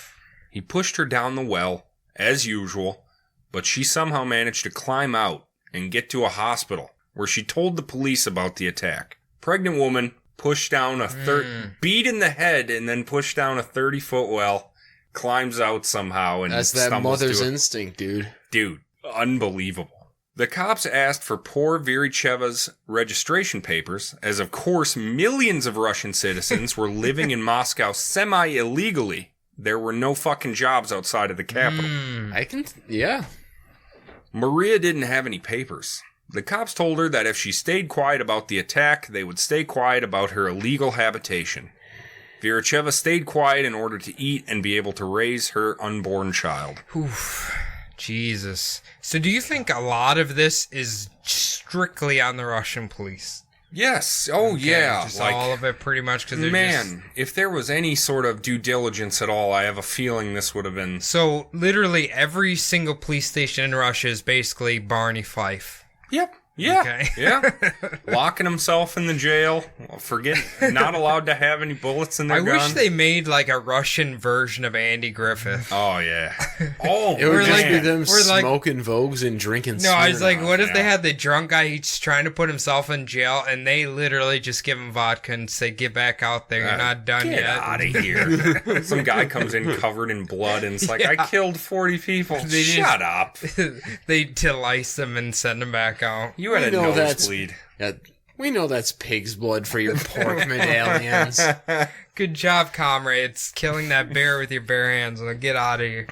He pushed her down the well as usual, but she somehow managed to climb out and get to a hospital where she told the police about the attack. Pregnant woman pushed down beat in the head and then pushed down a 30-foot well, climbs out somehow and that's that mother's instinct, dude. Dude, unbelievable. The cops asked for poor Viricheva's registration papers, as of course millions of Russian citizens were living in Moscow semi-illegally. There were no fucking jobs outside of the capital. Yeah. Maria didn't have any papers. The cops told her that if she stayed quiet about the attack, they would stay quiet about her illegal habitation. Viricheva stayed quiet in order to eat and be able to raise her unborn child. Oof. Jesus. So do you think a lot of this is strictly on the Russian police? Yes. Oh, okay, yeah. Just like, all of it pretty much. Cause if there was any sort of due diligence at all, I have a feeling this would have been... So literally every single police station in Russia is basically Barney Fife. Yep. Yeah. Okay. Yeah. Locking himself in the jail. Not allowed to have any bullets in their gun. I wish they made like a Russian version of Andy Griffith. Oh, yeah. Oh, it would just be them smoking Vogues and drinking No, I was like, what if they had the drunk guy, he's trying to put himself in jail, and they literally just give him vodka and say, get back out there, you're not done get yet. Get out of here. Some guy comes in covered in blood, and it's like, I killed 40 people. Shut up. They delice them and send them back out. You had a nosebleed. We know that's pig's blood for your pork medallions. Good job, comrades. Killing that bear with your bare hands. And get out of here.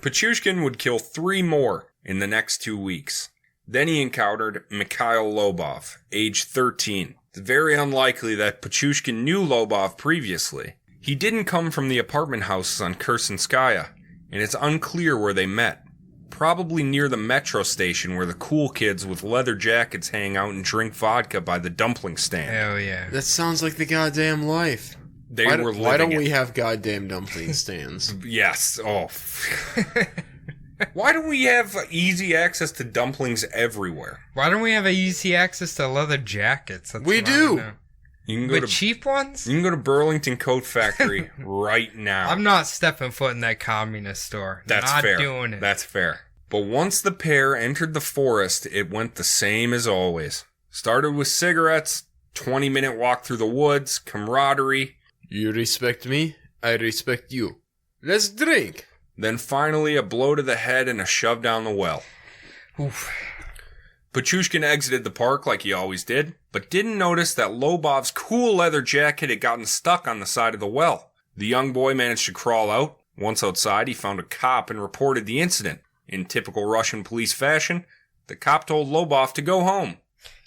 Pichushkin would kill 3 more in the next 2 weeks. Then he encountered Mikhail Lobov, age 13. It's very unlikely that Pichushkin knew Lobov previously. He didn't come from the apartment houses on Kersenskaya, and it's unclear where they met. Probably near the metro station where the cool kids with leather jackets hang out and drink vodka by the dumpling stand. Hell yeah. That sounds like the goddamn life. Why don't we have goddamn dumpling stands? Yes. Oh. Why don't we have easy access to dumplings everywhere? Why don't we have easy access to leather jackets? We do. You can go to cheap ones? You can go to Burlington Coat Factory right now. I'm not stepping foot in that communist store. That's not fair. Doing it. That's fair. But once the pair entered the forest, it went the same as always. Started with cigarettes, 20-minute walk through the woods, camaraderie. You respect me, I respect you. Let's drink. Then finally a blow to the head and a shove down the well. Oof. Pichushkin exited the park like he always did, but didn't notice that Lobov's cool leather jacket had gotten stuck on the side of the well. The young boy managed to crawl out. Once outside, he found a cop and reported the incident. In typical Russian police fashion, the cop told Lobov to go home.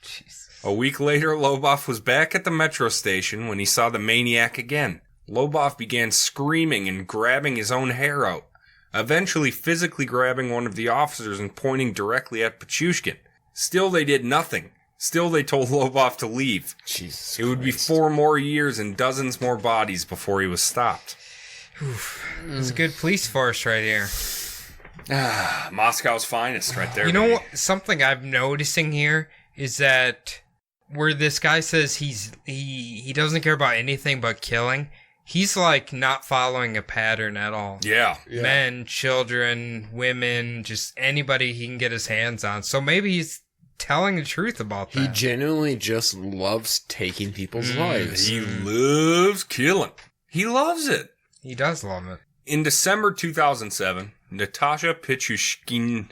Jesus. A week later, Lobov was back at the metro station when he saw the maniac again. Lobov began screaming and grabbing his own hair out, eventually physically grabbing one of the officers and pointing directly at Pichushkin. Still, they did nothing. Still, they told Lobov to leave. Jesus It would be 4 more years and dozens more bodies before he was stopped. Oof. It's a good police force right here. Moscow's finest right there. You know what? Something I'm noticing here is that where this guy says he doesn't care about anything but killing, he's like not following a pattern at all. Yeah. Men, children, women, just anybody he can get his hands on. So maybe he's telling the truth about that. He genuinely just loves taking people's lives. He loves killing. He loves it. He does love it. In December 2007, Natasha Pichushkina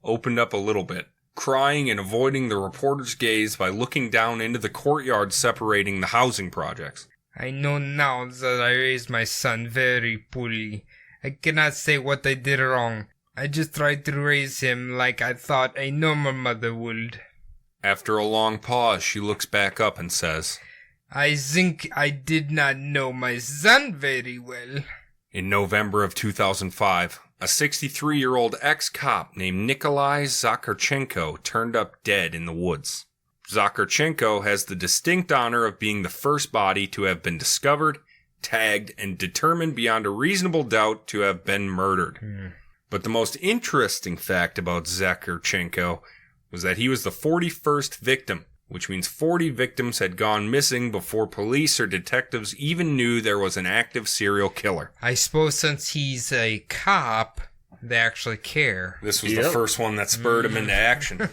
opened up a little bit, crying and avoiding the reporter's gaze by looking down into the courtyard separating the housing projects. I know now that I raised my son very poorly. I cannot say what I did wrong. I just tried to raise him like I thought a normal mother would. After a long pause, she looks back up and says, I think I did not know my son very well. In November of 2005, a 63-year-old ex-cop named Nikolai Zakharchenko turned up dead in the woods. Zakharchenko has the distinct honor of being the first body to have been discovered, tagged, and determined beyond a reasonable doubt to have been murdered. But the most interesting fact about Zakharchenko was that he was the 41st victim which means 40 victims had gone missing before police or detectives even knew there was an active serial killer. I suppose since he's a cop, they actually care. This was the first one that spurred him into action.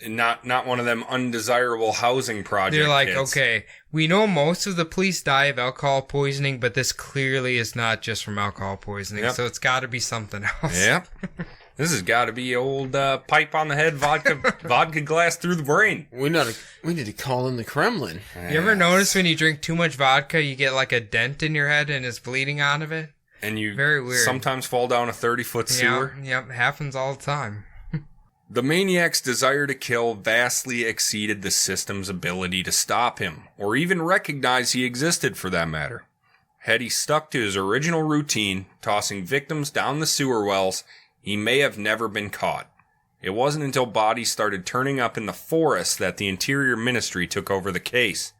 Not one of them undesirable housing projects. They're like, okay, we know most of the police die of alcohol poisoning, but this clearly is not just from alcohol poisoning, so it's got to be something else. Yep. This has got to be old pipe on the head, vodka glass through the brain. We need to call in the Kremlin. You ever notice when you drink too much vodka, you get like a dent in your head and it's bleeding out of it? And you Very weird. sometimes fall down a 30-foot sewer? Yep, happens all the time. The maniac's desire to kill vastly exceeded the system's ability to stop him, or even recognize he existed for that matter. Had he stuck to his original routine, tossing victims down the sewer wells, he may have never been caught. It wasn't until bodies started turning up in the forest that the Interior Ministry took over the case,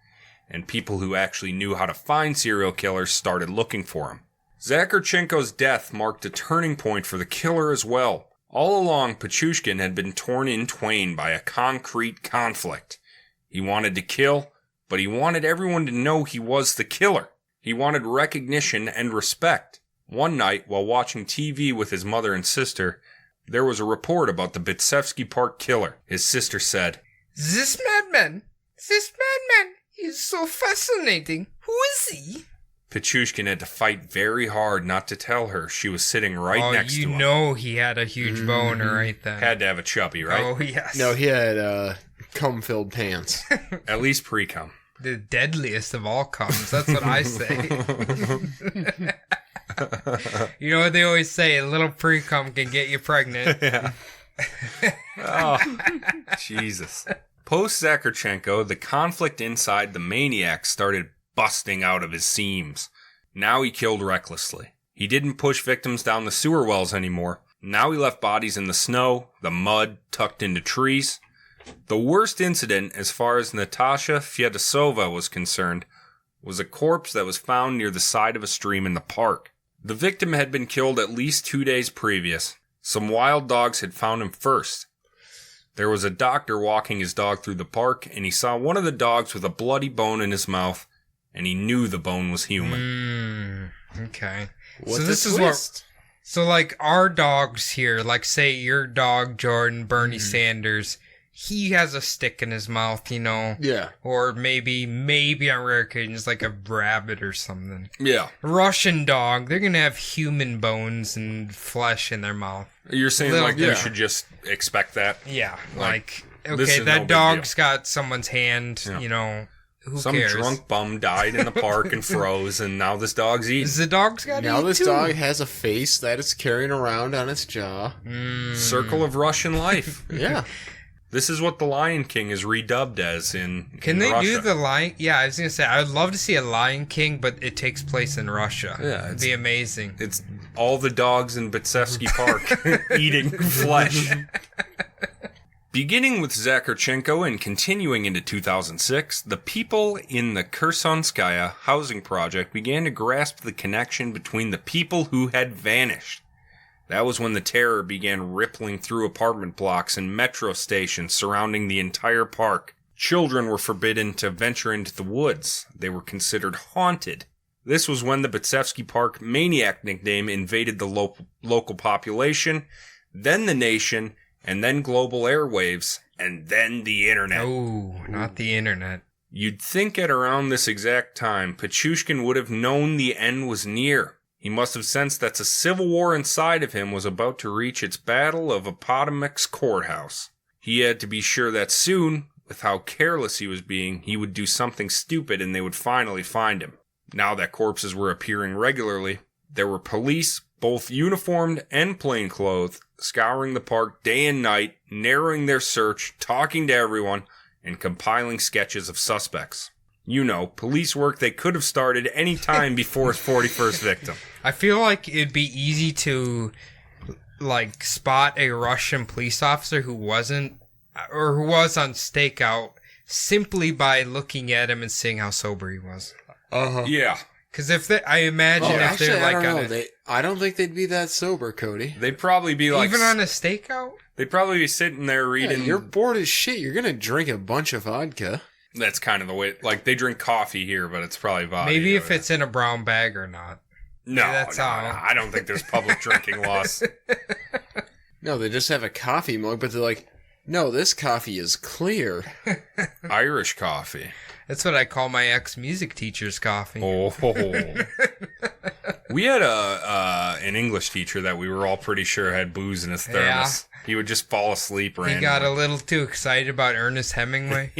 and people who actually knew how to find serial killers started looking for him. Zakharchenko's death marked a turning point for the killer as well. All along, Pichushkin had been torn in twain by a concrete conflict. He wanted to kill, but he wanted everyone to know he was the killer. He wanted recognition and respect. One night, while watching TV with his mother and sister, there was a report about the Bitsevsky Park killer. His sister said, This madman is so fascinating. Who is he? Pichushkin had to fight very hard not to tell her she was sitting right next to him. You know he had a huge boner right then. Had to have a chubby, right? Oh, yes. No, he had cum-filled pants. At least pre-cum. The deadliest of all cums. That's what I say. You know what they always say? A little pre-cum can get you pregnant. Yeah. Oh, Jesus. Post-Zakharchenko, the conflict inside the maniac started busting out of his seams. Now he killed recklessly. He didn't push victims down the sewer wells anymore. Now he left bodies in the snow, the mud, tucked into trees. The worst incident, as far as Natasha Fyodosova was concerned, was a corpse that was found near the side of a stream in the park. The victim had been killed at least 2 days previous. Some wild dogs had found him first. There was a doctor walking his dog through the park, and he saw one of the dogs with a bloody bone in his mouth, and he knew the bone was human. Okay. What's so this a is twist? So like our dogs here, like say your dog Jordan, Bernie Sanders, he has a stick in his mouth, you know. Yeah. Or maybe on rare occasions like a rabbit or something. Yeah. Russian dog, they're gonna have human bones and flesh in their mouth. You're saying we should just expect that? Yeah. Like this okay, is that no big dog's got someone's hand, you know. Who Some cares? drunk bum died in the park and froze, and now this dog's eating. The dog's got Now this too. dog has a face that it's carrying around on its jaw. Circle of Russian life. Yeah. This is what the Lion King is redubbed as in Can in they Russia. do the Lion? Yeah, I was gonna say I would love to see a Lion King, but it takes place in Russia. Yeah, it'd be amazing. It's all the dogs in Bitsevsky Park eating flesh. Beginning with Zakharchenko and continuing into 2006, the people in the Khersonskaya housing project began to grasp the connection between the people who had vanished. That was when the terror began rippling through apartment blocks and metro stations surrounding the entire park. Children were forbidden to venture into the woods. They were considered haunted. This was when the Bitsevsky Park maniac nickname invaded the local population, then the nation, and then global airwaves, and then the internet. Oh, not the internet. You'd think at around this exact time, Pichushkin would have known the end was near. He must have sensed that the civil war inside of him was about to reach its battle of Appomattox Courthouse. He had to be sure that soon, with how careless he was being, he would do something stupid and they would finally find him. Now that corpses were appearing regularly, there were police, both uniformed and plainclothed, scouring the park day and night, narrowing their search, talking to everyone, and compiling sketches of suspects. You know, police work they could have started any time before his 41st victim. I feel like it'd be easy to, like, spot a Russian police officer who wasn't, or who was on stakeout, simply by looking at him and seeing how sober he was. Yeah. Because I imagine if actually, they're like I don't know. I don't think they'd be that sober, Cody. They'd probably be like... even on a stakeout? They'd probably be sitting there reading... Yeah, you're bored as shit. You're going to drink a bunch of vodka. That's kind of the way... Like, they drink coffee here, but it's probably vodka. Maybe if it's in a brown bag or not. No, that's no, all. no, I don't think there's public drinking laws. No, they just have a coffee mug, but they're like, no, this coffee is clear. Irish coffee. That's what I call my ex-music teacher's coffee. Oh. We had an English teacher that we were all pretty sure had booze in his thermos. Yeah. He would just fall asleep randomly. He got a little too excited about Ernest Hemingway.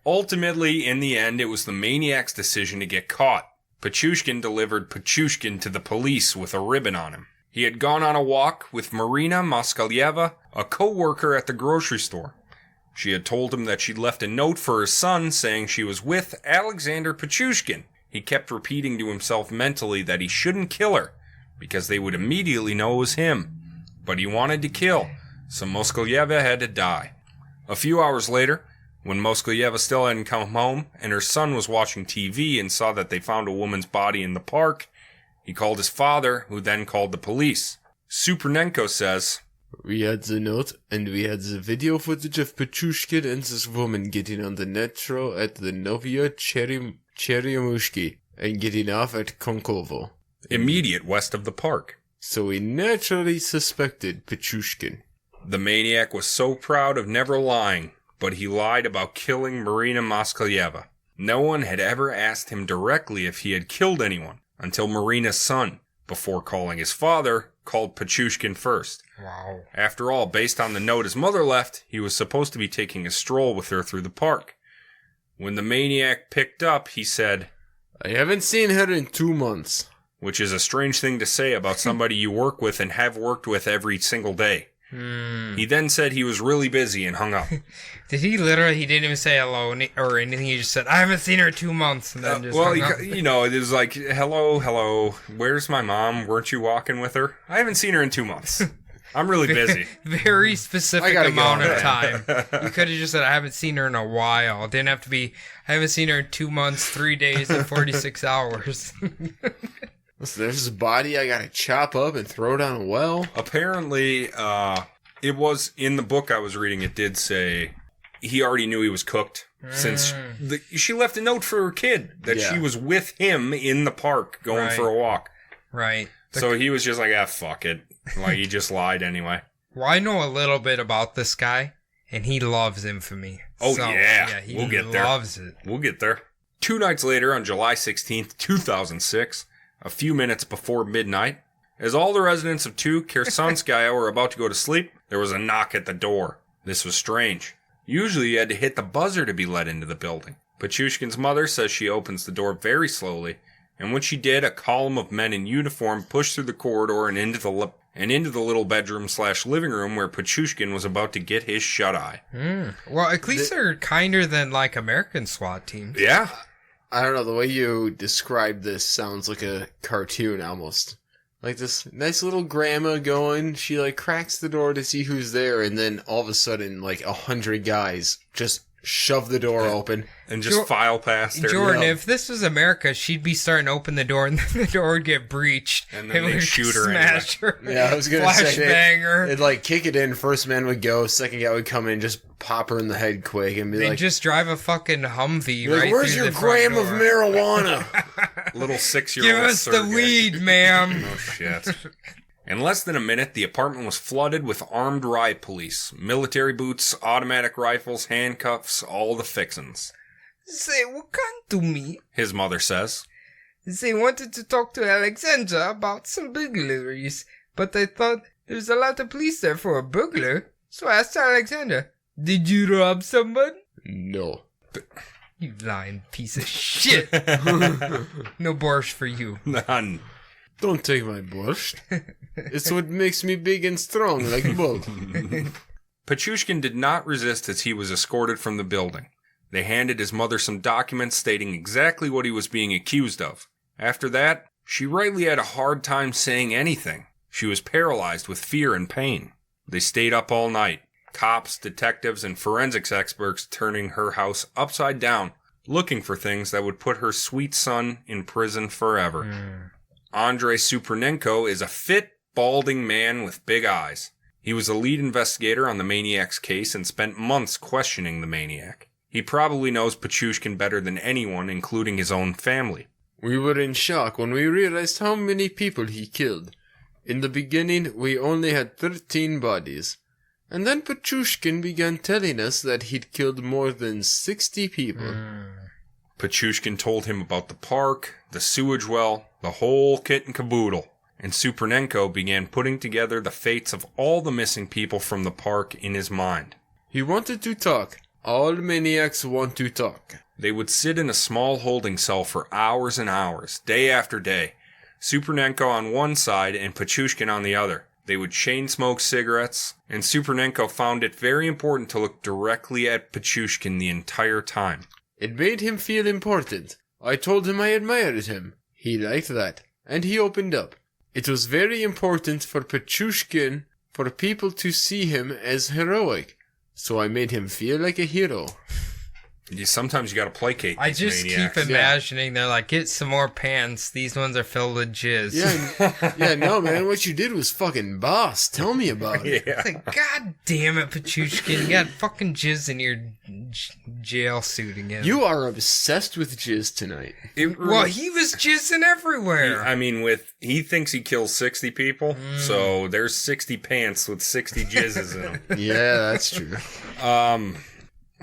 Ultimately, in the end, it was the maniac's decision to get caught. Pichushkin delivered Pichushkin to the police with a ribbon on him. He had gone on a walk with Marina Moskalyeva, a co-worker at the grocery store. She had told him that she'd left a note for her son saying she was with Alexander Pichushkin. He kept repeating to himself mentally that he shouldn't kill her, because they would immediately know it was him. But he wanted to kill, so Moskalyeva had to die. A few hours later, when Moskalyeva still hadn't come home, and her son was watching TV and saw that they found a woman's body in the park, he called his father, who then called the police. Supernenko says, "We had the note, and we had the video footage of Pichushkin and this woman getting on the metro at the Novaya Cheryamushki and getting off at Konkovo, immediate west of the park. So we naturally suspected Pichushkin." The maniac was so proud of never lying, but he lied about killing Marina Moskalyeva. No one had ever asked him directly if he had killed anyone, until Marina's son, before calling his father, called Pichushkin first. Wow. After all, based on the note his mother left, he was supposed to be taking a stroll with her through the park. When the maniac picked up, he said, "I haven't seen her in 2 months." Which is a strange thing to say about somebody you work with and have worked with every single day. He then said he was really busy and hung up. Did he literally, he didn't even say hello or anything, he just said, "I haven't seen her in 2 months," and then just hung up? You know, it was like, hello, where's my mom? Weren't you walking with her? I haven't seen her in 2 months. I'm really busy. Very specific amount of time. You could have just said, "I haven't seen her in a while." It didn't have to be, "I haven't seen her in 2 months, 3 days, and 46 hours. Listen, there's this body I gotta chop up and throw down a well. Apparently, it was in the book I was reading, it did say he already knew he was cooked. Since she left a note for her kid that she was with him in the park going for a walk. Right. So he was just like, fuck it. Like, he just lied anyway. Well, I know a little bit about this guy, and he loves infamy. Oh, so, yeah. We'll get there. He loves it. We'll get there. 2 nights later, on July 16th, 2006, a few minutes before midnight, as all the residents of 2 Khersanskaya were about to go to sleep, there was a knock at the door. This was strange. Usually you had to hit the buzzer to be let into the building. Pichushkin's mother says she opens the door very slowly, and when she did, a column of men in uniform pushed through the corridor and into the little bedroom/living room where Pichushkin was about to get his shut-eye. Well, at least they're kinder than, like, American SWAT teams. Yeah. I don't know, the way you describe this sounds like a cartoon almost. Like this nice little grandma going, she like cracks the door to see who's there, and then all of a sudden, like 100 guys just shove the door open. And just file past her. Jordan, if this was America, she'd be starting to open the door, and then the door would get breached. And then they'd shoot her anyway. Smash her. Yeah, I was going to say, banger. It'd like kick it in, first man would go, second guy would come in, just pop her in the head quick, and be They'd like... just drive a fucking Humvee like, right where's through your the front gram door? of marijuana? Little 6-year-old Give us the weed, ma'am. Oh, shit. In less than a minute, the apartment was flooded with armed riot police. Military boots, automatic rifles, handcuffs, all the fixins. They will come to me. His mother says. They wanted to talk to Alexander about some burglaries, but I thought there's a lot of police there for a burglar. So I asked Alexander, "Did you rob someone?" No. You lying piece of shit. No borscht for you. None. Don't take my borscht. It's what makes me big and strong like Bob. Pichushkin did not resist as he was escorted from the building. They handed his mother some documents stating exactly what he was being accused of. After that, she rightly had a hard time saying anything. She was paralyzed with fear and pain. They stayed up all night. Cops, detectives, and forensics experts turning her house upside down looking for things that would put her sweet son in prison forever. Andrei Supernenko is a fit, balding man with big eyes. He was the lead investigator on the maniac's case and spent months questioning the maniac. He probably knows Pichushkin better than anyone, including his own family. We were in shock when we realized how many people he killed. In the beginning, we only had 13 bodies. And then Pichushkin began telling us that he'd killed more than 60 people. Pichushkin told him about the park, the sewage well, the whole kit and caboodle. And Supernenko began putting together the fates of all the missing people from the park in his mind. He wanted to talk. All maniacs want to talk. They would sit in a small holding cell for hours and hours, day after day. Supernenko on one side and Pichushkin on the other. They would chain smoke cigarettes, and Supernenko found it very important to look directly at Pichushkin the entire time. It made him feel important. I told him I admired him. He liked that, and he opened up. It was very important for Pichushkin for people to see him as heroic, so I made him feel like a hero. Sometimes you gotta placate I these just maniacs. keep imagining they're like, get some more pants. These ones are filled with jizz. Yeah, no, man, what you did was fucking boss. Tell me about it. Yeah. It's like, God damn it, Pichushkin. You got fucking jizz in your jail suit again. You are obsessed with jizz tonight. Well, he was jizzing everywhere. I mean, he thinks he kills 60 people, so there's 60 pants with 60 jizzes in them. Yeah, that's true.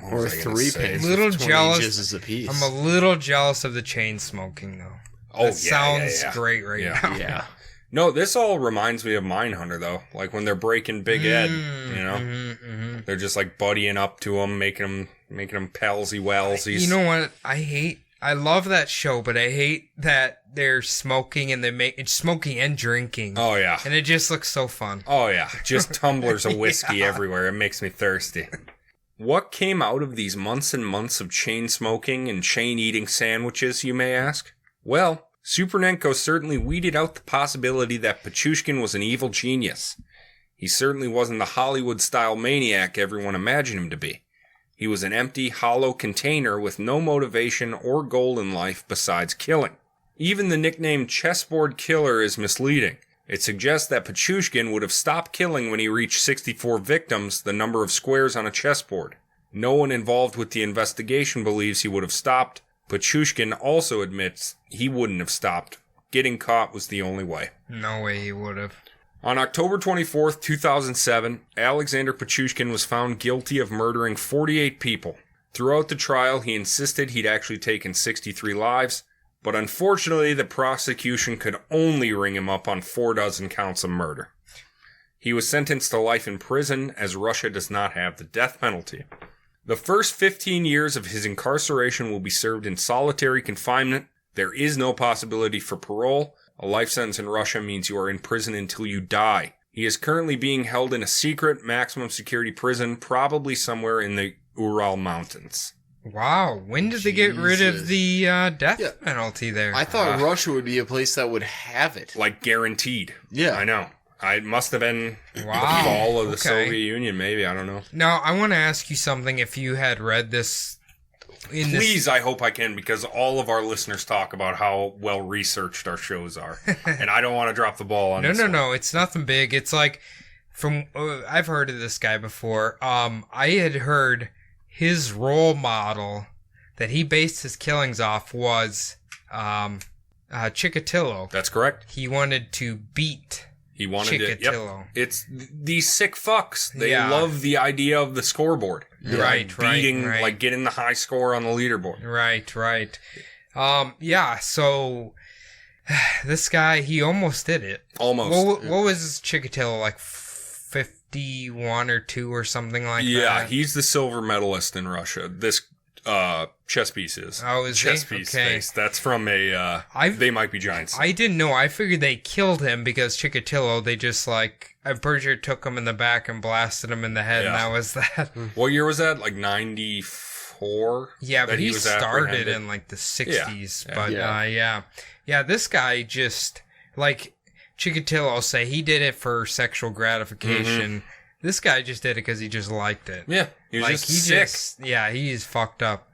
Or 3 pants. Little with 20 jealous. jizzes apiece. I'm a little jealous of the chain smoking, though. Oh, That sounds great right now. Yeah. No, this all reminds me of Mindhunter, though. Like when they're breaking Big Ed, you know? They're just like buddying up to him, making him palsy-walsies. You know what? I love that show, but I hate that they're smoking and it's smoking and drinking. Oh, yeah. And it just looks so fun. Oh, yeah. Just tumblers of whiskey everywhere. It makes me thirsty. What came out of these months and months of chain smoking and chain eating sandwiches, you may ask? Well, Supernenko certainly weeded out the possibility that Pichushkin was an evil genius. He certainly wasn't the Hollywood-style maniac everyone imagined him to be. He was an empty, hollow container with no motivation or goal in life besides killing. Even the nickname Chessboard Killer is misleading. It suggests that Pichushkin would have stopped killing when he reached 64 victims, the number of squares on a chessboard. No one involved with the investigation believes he would have stopped. Pichushkin also admits he wouldn't have stopped. Getting caught was the only way. No way he would have. On October 24th, 2007, Alexander Pichushkin was found guilty of murdering 48 people. Throughout the trial, he insisted he'd actually taken 63 lives, but unfortunately, the prosecution could only ring him up on 46 counts of murder. He was sentenced to life in prison, as Russia does not have the death penalty. The first 15 years of his incarceration will be served in solitary confinement. There is no possibility for parole. A life sentence in Russia means you are in prison until you die. He is currently being held in a secret maximum security prison, probably somewhere in the Ural Mountains. Wow, when did they get rid of the death penalty there? I thought Russia would be a place that would have it. Like guaranteed. Yeah. I know. It must have been the fall of the Soviet Union, maybe. I don't know. Now, I want to ask you something if you had read this. Please, I hope I can, because all of our listeners talk about how well researched our shows are. And I don't want to drop the ball on this. No, it's nothing big. It's like, I've heard of this guy before. I had heard his role model that he based his killings off was Chikatilo. That's correct. He wanted to beat Chikatilo. It's these sick fucks. They love the idea of the scoreboard. Right. Like getting the high score on the leaderboard. Right. So this guy, he almost did it. Almost. What was Chikatilo, like 51 or 2 or something like that? Yeah, he's the silver medalist in Russia. This chess piece is. Oh, is chess he? piece Okay. face. That's from a They Might Be Giants. I didn't know. I figured they killed him because Chikatilo, they just I'm pretty sure took him in the back and blasted him in the head, and that was that. What year was that? Like 94? Yeah, but he was started in like the 60s. But this guy just, like Chikatilo say, he did it for sexual gratification. This guy just did it because he just liked it. Yeah, he was just sick. He is fucked up.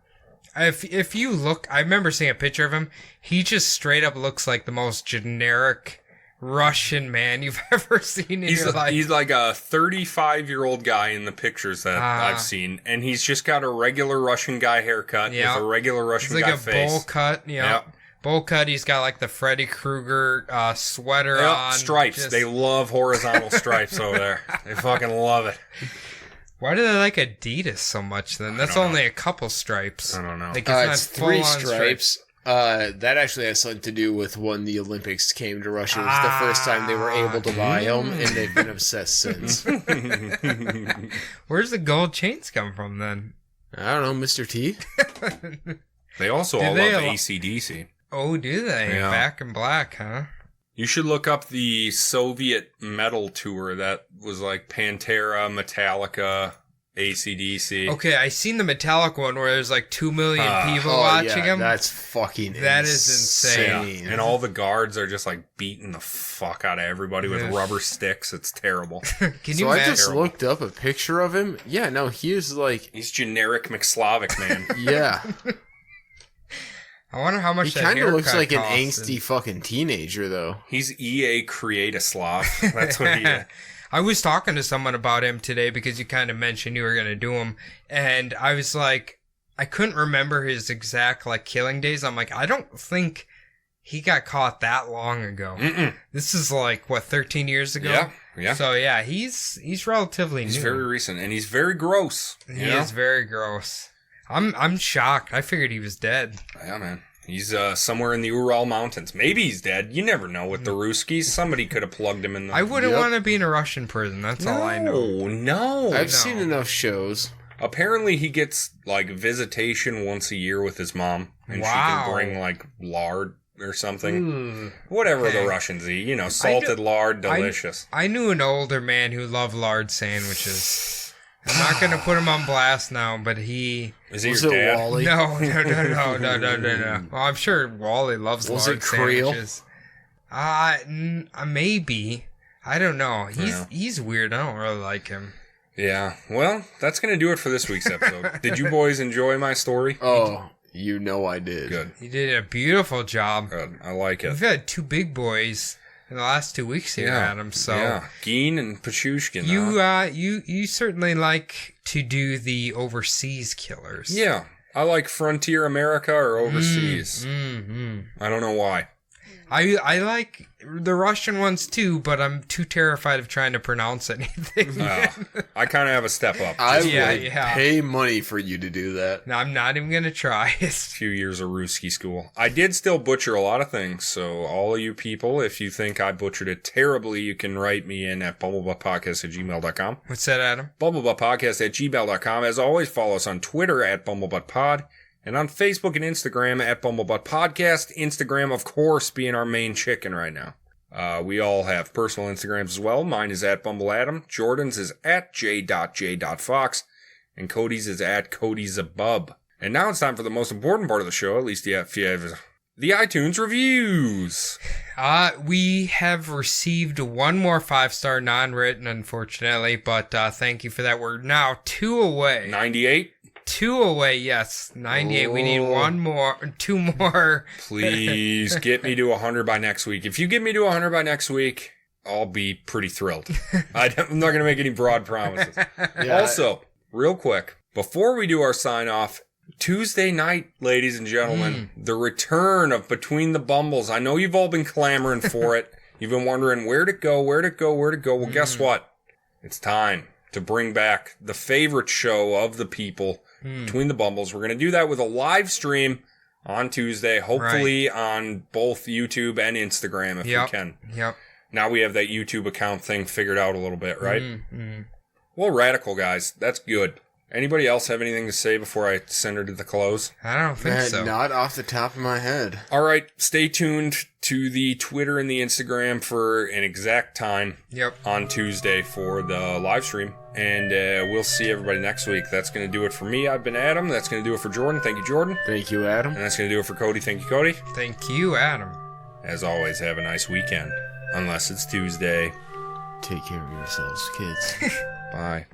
If you look, I remember seeing a picture of him. He just straight up looks like the most generic Russian man you've ever seen in your life. He's like a 35-year-old guy in the pictures that I've seen, and he's just got a regular Russian guy haircut with a regular Russian guy face. It's like a bowl cut, bowl cut. He's got like the Freddy Krueger sweater on. Stripes. They love horizontal stripes over there. They fucking love it. Why do they like Adidas so much then? That's only a couple stripes. I don't know. Like, it's 3 stripes. That actually has something to do with when the Olympics came to Russia. It was the first time they were able to buy them, and they've been obsessed since. Where's the gold chains come from then? I don't know, Mr. T. They also all love AC/DC. Oh, do they? Yeah. Back in Black, huh? You should look up the Soviet metal tour that was like Pantera, Metallica, AC/DC. Okay, I seen the Metallic one where there's like 2 million people watching him. That's fucking That is insane. Yeah. And all the guards are just like beating the fuck out of everybody with rubber sticks. It's terrible. Can you So I imagine? just looked up a picture of him. Yeah, no, he is like... He's generic McSlavic, man. Yeah. I wonder how much He that kind of looks haircut like an costed. angsty fucking teenager, though. He's EA Create-a-Slav. That's what he is. I was talking to someone about him today because you kind of mentioned you were going to do him. And I was like, I couldn't remember his exact like killing days. I'm like, I don't think he got caught that long ago. This is like, what, 13 years ago? Yeah. So yeah, he's relatively new. He's very recent, and he's very gross. He is very gross. I'm shocked. I figured he was dead. Yeah, man. He's somewhere in the Ural Mountains. Maybe he's dead. You never know with the Ruskies. Somebody could have plugged him in the... I wouldn't want to be in a Russian prison. That's all I know. No. I've seen enough shows. Apparently he gets, like, visitation once a year with his mom. And she can bring, like, lard or something. Whatever the Russians eat. You know, salted lard, delicious. I knew an older man who loved lard sandwiches. I'm not going to put him on blast now, but he... Is he your dad? Wally? No. Well, I'm sure Wally loves lard sandwiches. Maybe. I don't know. He's weird. I don't really like him. Yeah. Well, that's going to do it for this week's episode. Did you boys enjoy my story? Oh, you know I did. Good. You did a beautiful job. Good. I like it. We've had 2 big boys in the last 2 weeks here, Adam. So yeah, Geen and Pichushkin. You certainly like to do the overseas killers. Yeah, I like Frontier America or overseas. I don't know why. I like the Russian ones too, but I'm too terrified of trying to pronounce anything. I kind of have a step up. I would pay money for you to do that. No, I'm not even going to try. A few years of Ruski school. I did still butcher a lot of things, so all of you people, if you think I butchered it terribly, you can write me in at bumblebuttpodcast@gmail.com. What's that, Adam? bumblebuttpodcast@gmail.com. As always, follow us on Twitter at bumblebuttpod. And on Facebook and Instagram at BumbleButt Podcast. Instagram, of course, being our main chicken right now. We all have personal Instagrams as well. Mine is at BumbleAdam. Jordan's is at j.j.fox. And Cody's is at Cody'sAbub. And now it's time for the most important part of the show, at least if you have the iTunes reviews. We have received 1 more 5-star non-written, unfortunately, but thank you for that. We're now 2 away. 98? 2 away, yes. 98. We need 2 more. Please get me to 100 by next week. If you get me to 100 by next week, I'll be pretty thrilled. I'm not going to make any broad promises. Also, real quick, before we do our sign off, Tuesday night, ladies and gentlemen, the return of Between the Bumbles. I know you've all been clamoring for it. You've been wondering where'd it go. Well, guess what? It's time to bring back the favorite show of the people, Between the Bumbles. We're going to do that with a live stream on Tuesday, hopefully on both YouTube and Instagram if we can. Yep. Now we have that YouTube account thing figured out a little bit, right? Well, radical, guys. That's good. Anybody else have anything to say before I send her to the close? I don't think so. Not off the top of my head. All right. Stay tuned to the Twitter and the Instagram for an exact time on Tuesday for the live stream. And we'll see everybody next week. That's going to do it for me. I've been Adam. That's going to do it for Jordan. Thank you, Jordan. Thank you, Adam. And that's going to do it for Cody. Thank you, Cody. Thank you, Adam. As always, have a nice weekend. Unless it's Tuesday. Take care of yourselves, kids. Bye.